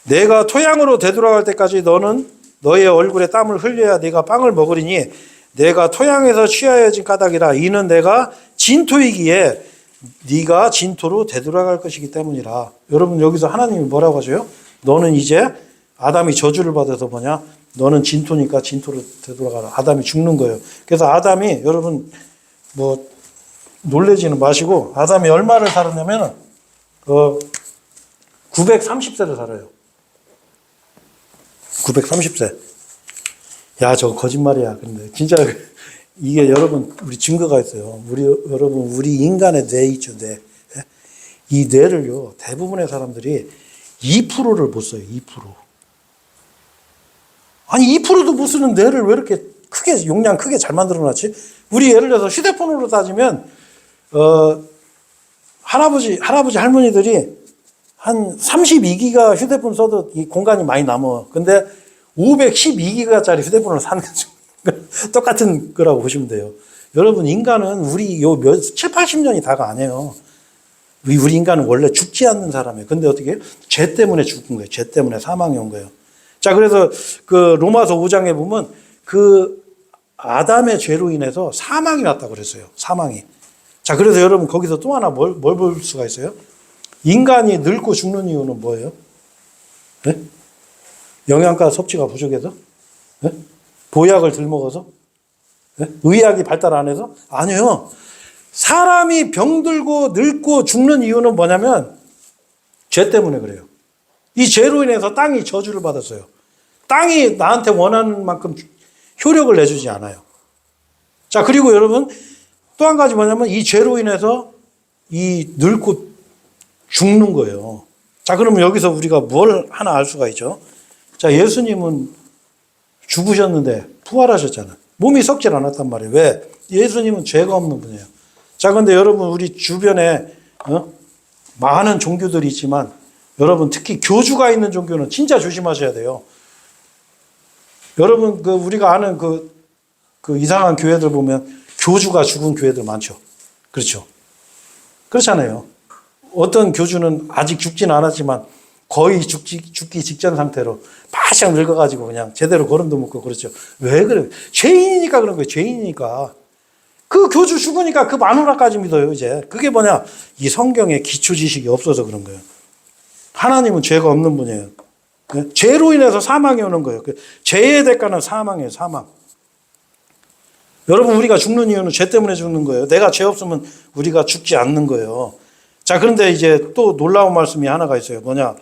내가 토양으로 되돌아갈 때까지 너는 너의 얼굴에 땀을 흘려야 네가 빵을 먹으리니 내가 토양에서 취하여진 까닭이라. 이는 내가 진토이기에 네가 진토로 되돌아갈 것이기 때문이라. 여러분, 여기서 하나님이 뭐라고 하셔요? 너는 이제 아담이 저주를 받아서 뭐냐? 너는 진토니까 진토로 되돌아가라. 아담이 죽는 거예요. 그래서 아담이 여러분 놀래지는 마시고 아담이 얼마를 살았냐면 930세를 살아요. 930세. 야, 저거 거짓말이야. 근데 진짜 이게 여러분 우리 증거가 있어요. 우리 인간의 뇌 있죠, 뇌. 이 뇌를요 대부분의 사람들이 2%를 못 써요. 2%. 아니 2%도 못 쓰는 뇌를 왜 이렇게 용량 크게 잘 만들어놨지? 우리 예를 들어서 휴대폰으로 따지면 할아버지 할머니들이 한 32기가 휴대폰 써도 이 공간이 많이 남아. 근데 512기가짜리 휴대폰을 사는 똑같은 거라고 보시면 돼요. 여러분, 인간은 우리 7, 80년이 다가 아니에요. 우리 인간은 원래 죽지 않는 사람이에요. 근데 어떻게 해요? 죄 때문에 죽은 거예요. 죄 때문에 사망이 온 거예요. 자, 그래서 그 로마서 5장에 보면 그 아담의 죄로 인해서 사망이 왔다고 그랬어요. 사망이. 자, 그래서 여러분 거기서 또 하나 뭘 볼 수가 있어요? 인간이 늙고 죽는 이유는 뭐예요? 네? 영양가 섭취가 부족해서? 네? 보약을 덜 먹어서? 네? 의학이 발달 안 해서? 아니에요. 사람이 병들고 늙고 죽는 이유는 뭐냐면 죄 때문에 그래요. 이 죄로 인해서 땅이 저주를 받았어요. 땅이 나한테 원하는 만큼 효력을 내주지 않아요. 자, 그리고 여러분 또 한 가지 뭐냐면 이 죄로 인해서 이 늙고 죽는 거예요. 자, 그러면 여기서 우리가 뭘 하나 알 수가 있죠? 자, 예수님은 죽으셨는데 부활하셨잖아요. 몸이 썩질 않았단 말이에요. 왜? 예수님은 죄가 없는 분이에요. 자, 근데 여러분 우리 주변에 많은 종교들이 있지만 여러분 특히 교주가 있는 종교는 진짜 조심하셔야 돼요. 여러분 우리가 아는 그 이상한 교회들 보면 교주가 죽은 교회들 많죠. 그렇죠. 그렇잖아요. 어떤 교주는 아직 죽지는 않았지만 거의 죽기 직전 상태로 바짝 늙어가지고 그냥 제대로 걸음도 못 걷고 그렇죠. 왜 그래요? 죄인이니까 그런 거예요. 죄인이니까. 그 교주 죽으니까 그 마누라까지 믿어요, 이제. 그게 뭐냐? 이 성경에 기초 지식이 없어서 그런 거예요. 하나님은 죄가 없는 분이에요. 죄로 인해서 사망이 오는 거예요. 죄의 대가는 사망이에요, 사망. 여러분, 우리가 죽는 이유는 죄 때문에 죽는 거예요. 내가 죄 없으면 우리가 죽지 않는 거예요. 자, 그런데 이제 또 놀라운 말씀이 하나가 있어요. 뭐냐?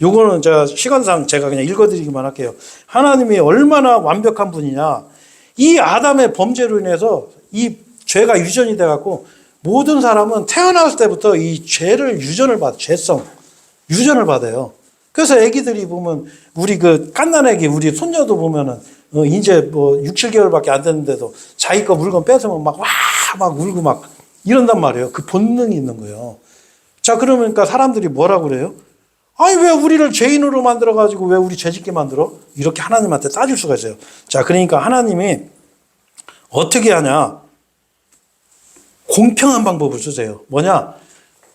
요거는 제가 시간상 제가 그냥 읽어드리기만 할게요. 하나님이 얼마나 완벽한 분이냐. 이 아담의 범죄로 인해서 이 죄가 유전이 돼갖고 모든 사람은 태어났을 때부터 이 죄를 유전을 받아, 죄성, 유전을 받아요. 그래서 애기들이 보면 우리 갓난 애기, 우리 손녀도 보면은 이제 뭐 6, 7개월밖에 안 됐는데도 자기 거 물건 뺏으면 막 울고 막 이런단 말이에요. 그 본능이 있는 거예요. 자, 그러니까 사람들이 뭐라고 그래요? 아니, 왜 우리를 죄인으로 만들어가지고 왜 우리 죄짓게 만들어? 이렇게 하나님한테 따질 수가 있어요. 자, 그러니까 하나님이 어떻게 하냐? 공평한 방법을 쓰세요. 뭐냐?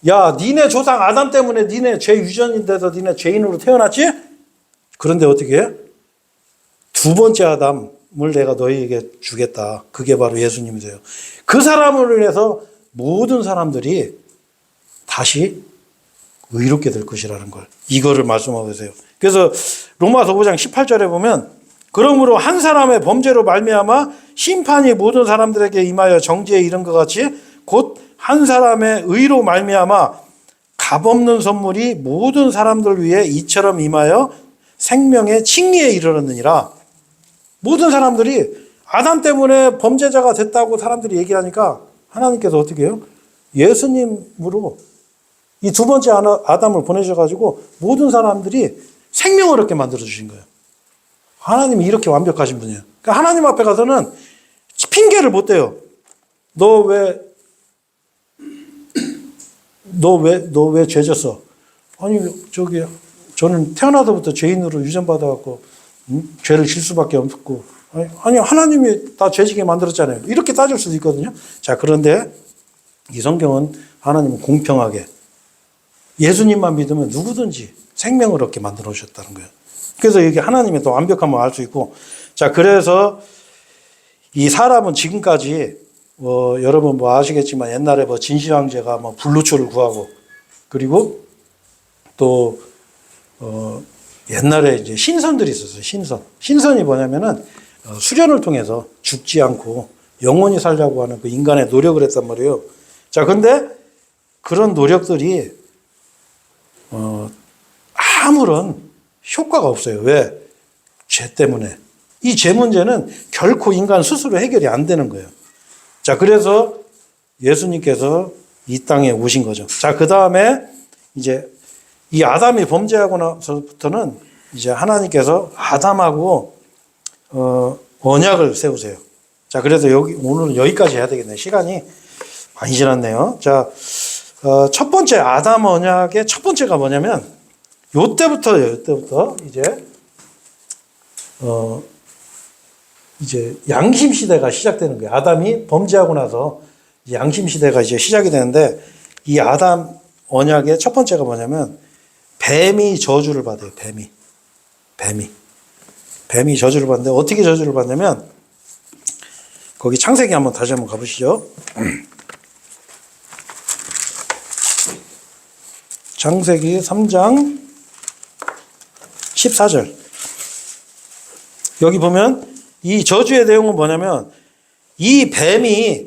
야, 니네 조상 아담 때문에 니네 죄 유전이 돼서 니네 죄인으로 태어났지? 그런데 어떻게 해? 두 번째 아담을 내가 너희에게 주겠다. 그게 바로 예수님이세요. 그 사람을 인해서 모든 사람들이 다시 의롭게 될 것이라는 걸. 이거를 말씀하고 계세요. 그래서 로마서 5장 18절에 보면 그러므로 한 사람의 범죄로 말미암아 심판이 모든 사람들에게 임하여 정죄에 이른 것 같이 곧 한 사람의 의로 말미암아 값없는 선물이 모든 사람들 위해 이처럼 임하여 생명의 칭의에 이르렀느니라. 모든 사람들이 아담 때문에 범죄자가 됐다고 사람들이 얘기하니까 하나님께서 어떻게 해요? 예수님으로 이 두 번째 아담을 보내셔가지고 모든 사람들이 생명을 얻게 만들어주신 거예요. 하나님이 이렇게 완벽하신 분이에요. 그러니까 하나님 앞에 가서는 핑계를 못 대요. 너 왜 죄졌어? 아니, 저는 태어나서부터 죄인으로 유전받아갖고, 죄를 질 수밖에 없고, 아니, 하나님이 다 죄지게 만들었잖아요. 이렇게 따질 수도 있거든요. 자, 그런데 이 성경은 하나님은 공평하게 예수님만 믿으면 누구든지 생명을 얻게 만들어 오셨다는 거예요. 그래서 이게 하나님의 또 완벽함을 알 수 있고, 자, 그래서 이 사람은 지금까지 여러분 뭐 아시겠지만 옛날에 뭐 진시황제가 뭐 불로초를 구하고 그리고 또 옛날에 이제 신선들이 있었어요. 신선이 뭐냐면은 수련을 통해서 죽지 않고 영원히 살자고 하는 그 인간의 노력을 했단 말이에요. 자, 근데 그런 노력들이 아무런 효과가 없어요. 왜? 죄 때문에. 이 죄 문제는 결코 인간 스스로 해결이 안 되는 거예요. 자, 그래서 예수님께서 이 땅에 오신 거죠. 자, 그 다음에 이제 이 아담이 범죄하고 나서부터는 이제 하나님께서 아담하고 언약을 세우세요. 자, 그래서 오늘은 여기까지 해야 되겠네요. 시간이 많이 지났네요. 자, 첫 번째 아담 언약의 첫 번째가 뭐냐면 요때부터 이제 양심 시대가 시작되는 거예요. 아담이 범죄하고 나서 양심 시대가 이제 시작이 되는데 이 아담 언약의 첫 번째가 뭐냐면 뱀이 저주를 받아요. 뱀이 저주를 받는데 어떻게 저주를 받냐면 거기 창세기 다시 한번 가보시죠. 창세기 3장 14절. 여기 보면 이 저주의 내용은 뭐냐면 이 뱀이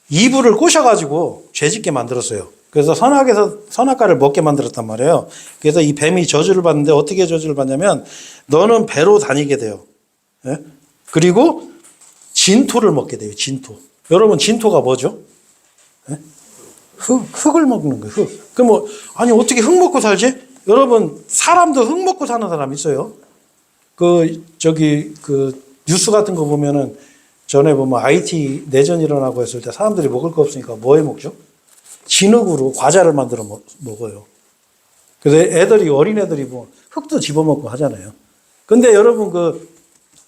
이브를 꼬셔가지고 죄짓게 만들었어요. 그래서 선악과를 먹게 만들었단 말이에요. 그래서 이 뱀이 저주를 받는데 어떻게 저주를 받냐면 너는 배로 다니게 돼요. 예? 그리고 진토를 먹게 돼요. 진토. 여러분 진토가 뭐죠? 예? 흙을 먹는 거예요. 흙. 그럼 아니 어떻게 흙 먹고 살지? 여러분 사람도 흙 먹고 사는 사람 있어요. 뉴스 같은 거 보면은 전에 보면 IT 내전 일어나고 했을 때 사람들이 먹을 거 없으니까 뭐 해 먹죠? 진흙으로 과자를 만들어 먹어요. 그래서 애들이, 어린애들이 뭐 흙도 집어먹고 하잖아요. 근데 여러분,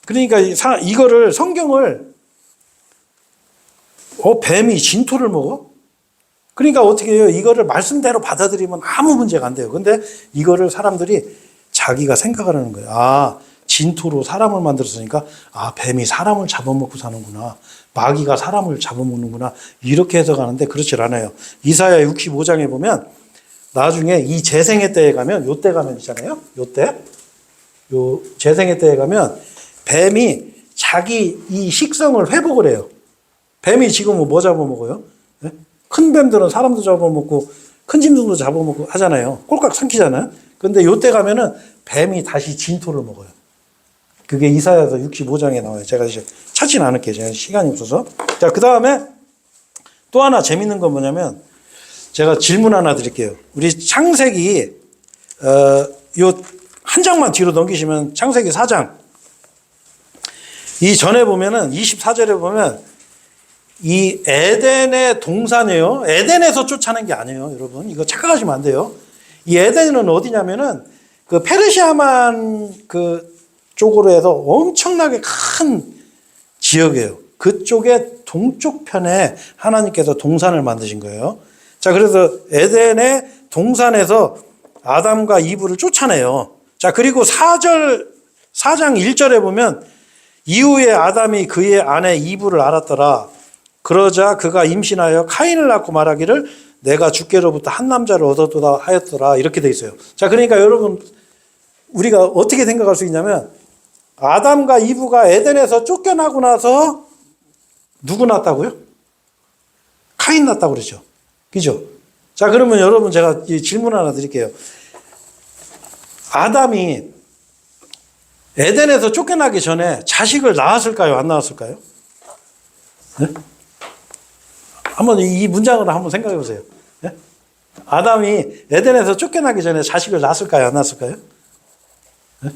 그러니까 이거를 성경을, 뱀이 진토를 먹어? 그러니까 어떻게 해요? 이거를 말씀대로 받아들이면 아무 문제가 안 돼요. 근데 이거를 사람들이 자기가 생각을 하는 거예요. 아, 진토로 사람을 만들었으니까, 아, 뱀이 사람을 잡아먹고 사는구나. 마귀가 사람을 잡아먹는구나. 이렇게 해석하는데 그렇지 않아요. 이사야 65장에 보면 나중에 이 재생의 때에 가면, 요 때 가면 있잖아요. 요 때. 요 재생의 때에 가면 뱀이 자기 이 식성을 회복을 해요. 뱀이 지금은 뭐 잡아먹어요? 네? 큰 뱀들은 사람도 잡아먹고 큰 짐승도 잡아먹고 하잖아요. 꼴깍 삼키잖아요. 근데 요때 가면은 뱀이 다시 진토를 먹어요. 그게 이사야서 65장에 나와요. 제가 이제 찾진 않을게요. 제가 시간이 없어서. 자, 그 다음에 또 하나 재밌는 건 뭐냐면 제가 질문 하나 드릴게요. 우리 창세기, 요 한 장만 뒤로 넘기시면 창세기 4장. 이 전에 보면은 24절에 보면 이 에덴의 동산이에요. 에덴에서 쫓아낸 게 아니에요, 여러분. 이거 착각하시면 안 돼요. 이 에덴은 어디냐면은 그 페르시아만 그 쪽으로 해서 엄청나게 큰 지역이에요. 그쪽의 동쪽 편에 하나님께서 동산을 만드신 거예요. 자, 그래서 에덴의 동산에서 아담과 이브를 쫓아내요. 자, 그리고 4장 1절에 보면 이후에 아담이 그의 아내 이브를 알았더라. 그러자 그가 임신하여 카인을 낳고 말하기를 내가 주께로부터 한 남자를 얻었도다 하였더라. 이렇게 돼 있어요. 자, 그러니까 여러분, 우리가 어떻게 생각할 수 있냐면 아담과 이브가 에덴에서 쫓겨나고 나서 누구 낳았다고요? 카인 낳았다고 그러죠. 그죠? 자, 그러면 여러분 제가 질문 하나 드릴게요. 아담이 에덴에서 쫓겨나기 전에 자식을 낳았을까요? 안 낳았을까요? 네? 한번 이 문장으로 한번 생각해 보세요. 네? 아담이 에덴에서 쫓겨나기 전에 자식을 낳았을까요? 안 낳았을까요? 네?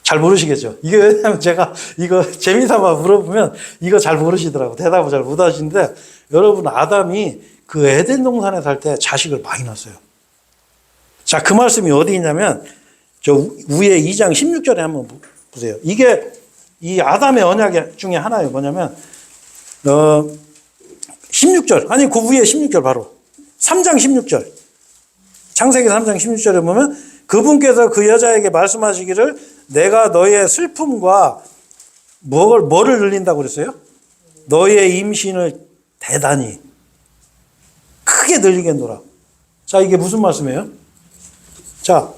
잘 모르시겠죠? 이게 왜냐면 제가 이거 재미삼아 물어보면 이거 잘 모르시더라고. 대답을 잘 못 하시는데 여러분, 아담이 그 에덴 동산에 살 때 자식을 많이 낳았어요. 자, 그 말씀이 어디 있냐면 저 위에 2장 16절에 한번 보세요. 이게 이 아담의 언약 중에 하나예요. 뭐냐면 16절, 아니 그 위에 16절 바로 3장 16절, 창세기 3장 16절에 보면 그분께서 그 여자에게 말씀하시기를 내가 너의 슬픔과 뭐를 늘린다고 그랬어요? 너의 임신을 대단히 크게 늘리겠노라. 자, 이게 무슨 말씀이에요? 자,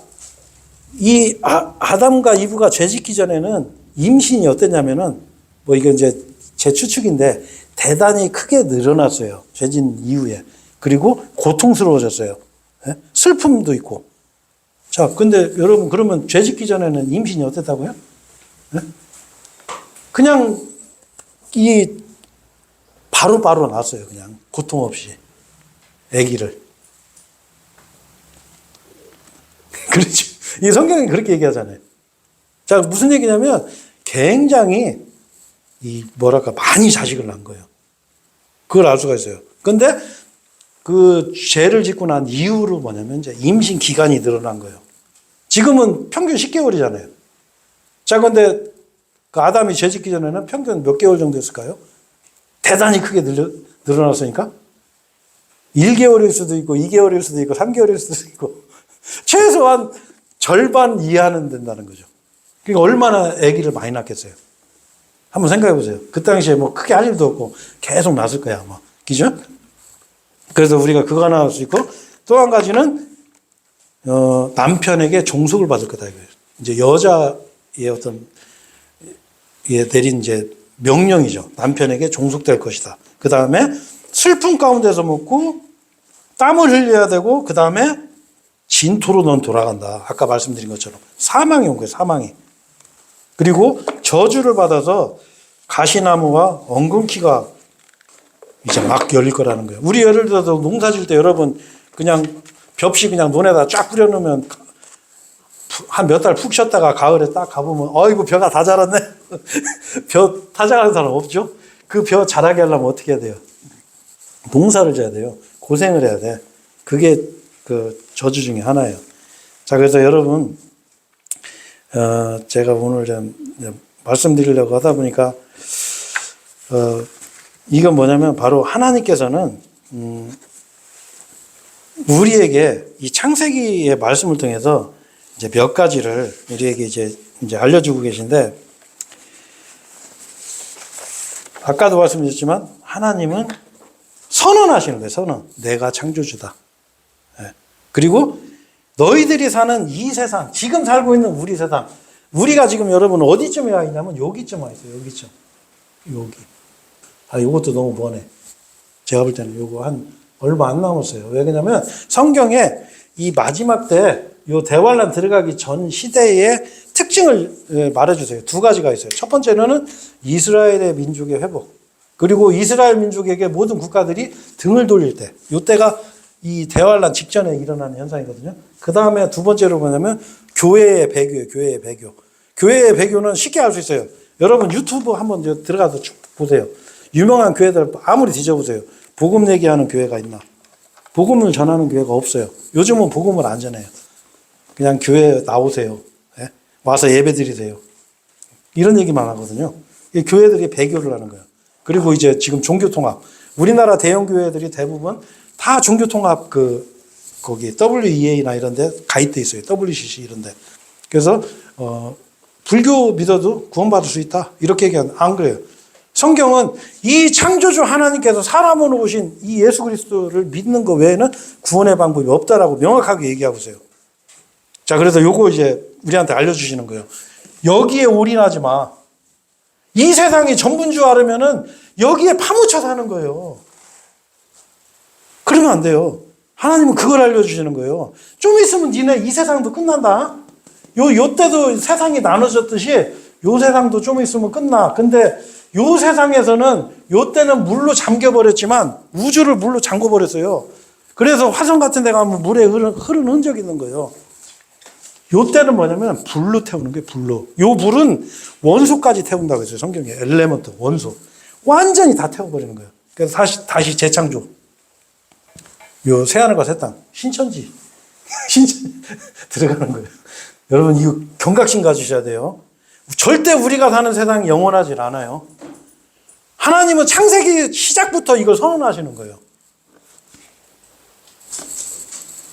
이 아담과 이브가 죄 짓기 전에는 임신이 어땠냐면은 뭐 이건 이제 제 추측인데 대단히 크게 늘어났어요. 죄진 이후에. 그리고 고통스러워졌어요. 예? 슬픔도 있고. 자, 근데 여러분, 그러면 죄 짓기 전에는 임신이 어땠다고요? 예? 그냥 바로바로 났어요. 그냥 고통 없이. 아기를. 그렇죠. 이 성경이 그렇게 얘기하잖아요. 자, 무슨 얘기냐면 굉장히 많이 자식을 낳은 거예요. 그걸 알 수가 있어요. 근데 그 죄를 짓고 난 이후로 뭐냐면 이제 임신 기간이 늘어난 거예요. 지금은 평균 10개월이잖아요. 자, 근데 그 아담이 죄 짓기 전에는 평균 몇 개월 정도였을까요? 대단히 크게 늘어났으니까 1개월일 수도 있고 2개월일 수도 있고 3개월일 수도 있고 최소한 절반 이하는 된다는 거죠. 그러니까 얼마나 아기를 많이 낳겠어요. 한번 생각해 보세요. 그 당시에 뭐 크게 할 일도 없고 계속 낳았을 거야 아마. 그죠? 그래서 우리가 그거 하나 할 수 있고 또 한 가지는 남편에게 종속을 받을 거다 이거예요. 이제 여자의 어떤 내린 이제 명령이죠. 남편에게 종속될 것이다. 그 다음에 슬픔 가운데서 먹고 땀을 흘려야 되고 그 다음에 진토로 넌 돌아간다. 아까 말씀드린 것처럼 사망이 온 거예요. 사망이. 그리고 저주를 받아서 가시나무와 엉겅퀴가 이제 막 열릴 거라는 거예요. 우리 예를 들어서 농사 질 때 여러분 그냥 벽시 그냥 논에다 쫙 뿌려놓으면 한 몇 달 푹 쉬었다가 가을에 딱 가보면 어이구 벼가 다 자랐네. 벼 타작하는 사람 없죠? 그 벼 자라게 하려면 어떻게 해야 돼요? 농사를 져야 돼요. 고생을 해야 돼. 그게 그 저주 중에 하나예요. 자, 그래서 여러분, 제가 오늘 좀 말씀드리려고 하다 보니까, 이건 뭐냐면 바로 하나님께서는, 우리에게 이 창세기의 말씀을 통해서 이제 몇 가지를 우리에게 이제 알려주고 계신데, 아까도 말씀드렸지만, 하나님은 선언하시는 거예요, 선언. 내가 창조주다. 그리고 너희들이 사는 이 세상, 지금 살고 있는 우리 세상, 우리가 지금 여러분 어디쯤에 와 있냐면 여기쯤 와 있어요. 여기쯤. 여기. 이것도 너무 머네. 제가 볼 때는 요거 얼마 안 남았어요. 왜 그러냐면 성경에 이 마지막 때 요 대환란 들어가기 전 시대의 특징을 말해주세요. 두 가지가 있어요. 첫 번째는 이스라엘의 민족의 회복. 그리고 이스라엘 민족에게 모든 국가들이 등을 돌릴 때. 요때가 이 대환란 직전에 일어나는 현상이거든요. 그 다음에 두 번째로 뭐냐면 교회의 배교예요. 교회의 배교. 교회의 배교는 쉽게 알 수 있어요. 여러분 유튜브 한번 들어가서 쭉 보세요. 유명한 교회들 아무리 뒤져보세요. 복음 얘기하는 교회가 있나? 복음을 전하는 교회가 없어요. 요즘은 복음을 안 전해요. 그냥 교회 나오세요. 예? 와서 예배 드리세요. 이런 얘기만 하거든요. 교회들이 배교를 하는 거예요. 그리고 이제 지금 종교통합. 우리나라 대형 교회들이 대부분 다 종교통합 거기 WEA나 이런 데 가입돼 있어요. WCC 이런 데. 그래서 불교 믿어도 구원받을 수 있다. 이렇게 얘기하는 안 그래요. 성경은 이 창조주 하나님께서 사람으로 오신 이 예수 그리스도를 믿는 것 외에는 구원의 방법이 없다라고 명확하게 얘기하고 있어요. 자, 그래서 요거 이제 우리한테 알려주시는 거예요. 여기에 올인하지 마. 이 세상이 전부인 줄 알으면은 여기에 파묻혀 사는 거예요. 그러면 안 돼요. 하나님은 그걸 알려주시는 거예요. 좀 있으면 니네 이 세상도 끝난다. 요 때도 세상이 나눠졌듯이 요 세상도 좀 있으면 끝나. 근데 요 세상에서는 요 때는 물로 잠겨버렸지만 우주를 물로 잠궈버렸어요. 그래서 화성 같은 데 가면 물에 흐르는 흔적이 있는 거예요. 요 때는 뭐냐면 불로 태우는 거예요. 불로. 요 불은 원소까지 태운다고 했어요. 성경에. 엘레먼트, 원소. 완전히 다 태워버리는 거예요. 그래서 다시 재창조. 요 새하늘과 새 땅. 신천지. 들어가는 거예요. 여러분 이거 경각심 가지셔야 돼요. 절대 우리가 사는 세상이 영원하지 않아요. 하나님은 창세기 시작부터 이걸 선언하시는 거예요.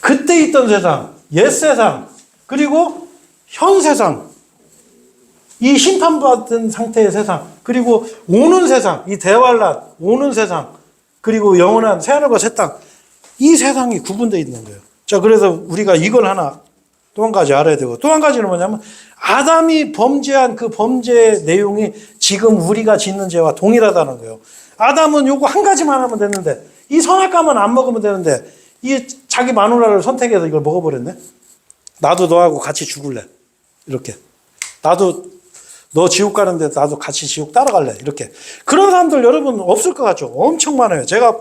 그때 있던 세상, 옛 세상, 그리고 현 세상, 이 심판받은 상태의 세상, 그리고 오는 세상, 이 대환란, 오는 세상, 그리고 영원한 새하늘과 새 땅, 이 세상이 구분되어 있는 거예요. 자, 그래서 우리가 이걸 하나 또 한 가지 알아야 되고, 또 한 가지는 뭐냐면 아담이 범죄한 그 범죄의 내용이 지금 우리가 짓는 죄와 동일하다는 거예요. 아담은 요거 한 가지만 하면 됐는데, 이 선악과만 안 먹으면 되는데, 이 자기 마누라를 선택해서 이걸 먹어버렸네. 나도 너하고 같이 죽을래. 이렇게. 나도 너 지옥 가는데 나도 같이 지옥 따라갈래. 이렇게. 그런 사람들 여러분 없을 것 같죠? 엄청 많아요. 제가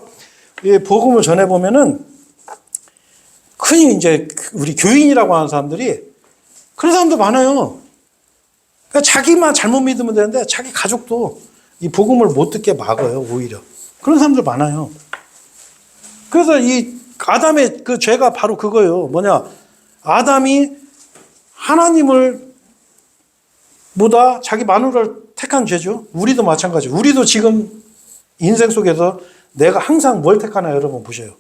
이 복음을 전해보면은 흔히 이제 우리 교인이라고 하는 사람들이 그런 사람도 많아요. 그러니까 자기만 잘못 믿으면 되는데 자기 가족도 이 복음을 못 듣게 막아요. 오히려. 그런 사람들 많아요. 그래서 이 아담의 그 죄가 바로 그거예요. 뭐냐. 아담이 하나님을 보다 자기 마누라를 택한 죄죠. 우리도 마찬가지. 우리도 지금 인생 속에서 내가 항상 뭘 택하나 여러분 보세요.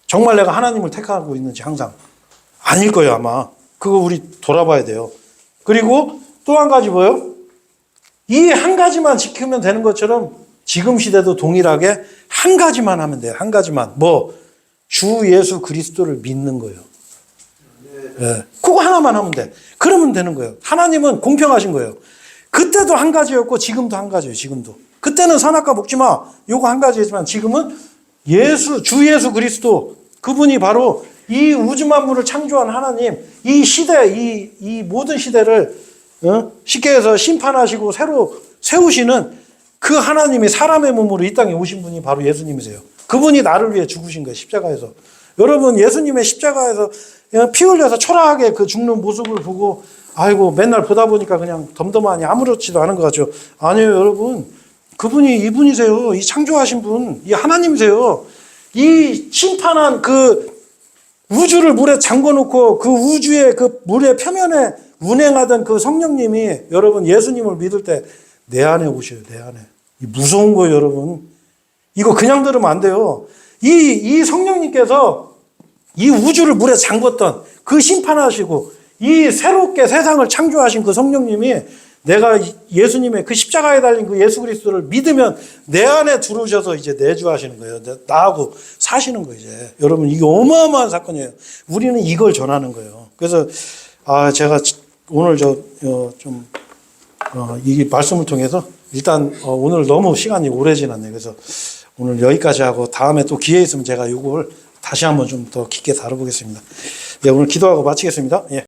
정말 내가 하나님을 택하고 있는지 항상. 아닐 거예요 아마. 그거 우리 돌아봐야 돼요. 그리고 또 한 가지 뭐예요? 이 한 가지만 지키면 되는 것처럼 지금 시대도 동일하게 한 가지만 하면 돼요. 한 가지만. 뭐? 주 예수 그리스도를 믿는 거예요. 네. 그거 하나만 하면 돼. 그러면 되는 거예요. 하나님은 공평하신 거예요. 그때도 한 가지였고 지금도 한 가지예요. 지금도. 그때는 선악과 먹지 마. 요거 한 가지지만 지금은 주 예수 그리스도 그분이 바로 이 우주 만물을 창조한 하나님, 이 시대, 이 모든 시대를 쉽게 해서 심판하시고 새로 세우시는 그 하나님이 사람의 몸으로 이 땅에 오신 분이 바로 예수님이세요. 그분이 나를 위해 죽으신 거예요. 십자가에서. 여러분 예수님의 십자가에서 피 흘려서 초라하게 그 죽는 모습을 보고 아이고 맨날 보다 보니까 그냥 덤덤하니 아무렇지도 않은 것 같죠. 아니에요 여러분. 그분이 이분이세요. 이 창조하신 분, 이 하나님이세요. 이 심판한 그 우주를 물에 잠궈놓고 그 우주의 그 물의 표면에 운행하던 그 성령님이 여러분 예수님을 믿을 때 내 안에 오셔요. 내 안에. 이 무서운 거예요, 여러분. 이거 그냥 들으면 안 돼요. 이 성령님께서 이 우주를 물에 잠궜던 그 심판하시고 이 새롭게 세상을 창조하신 그 성령님이 내가 예수님의 그 십자가에 달린 그 예수 그리스도를 믿으면 내 안에 들어오셔서 이제 내주하시는 거예요. 나하고 사시는 거예요, 이제. 여러분, 이게 어마어마한 사건이에요. 우리는 이걸 전하는 거예요. 그래서, 제가 오늘 이 말씀을 통해서 일단 오늘 너무 시간이 오래 지났네요. 그래서 오늘 여기까지 하고 다음에 또 기회 있으면 제가 이걸 다시 한번 좀 더 깊게 다뤄보겠습니다. 네, 오늘 기도하고 마치겠습니다. 예.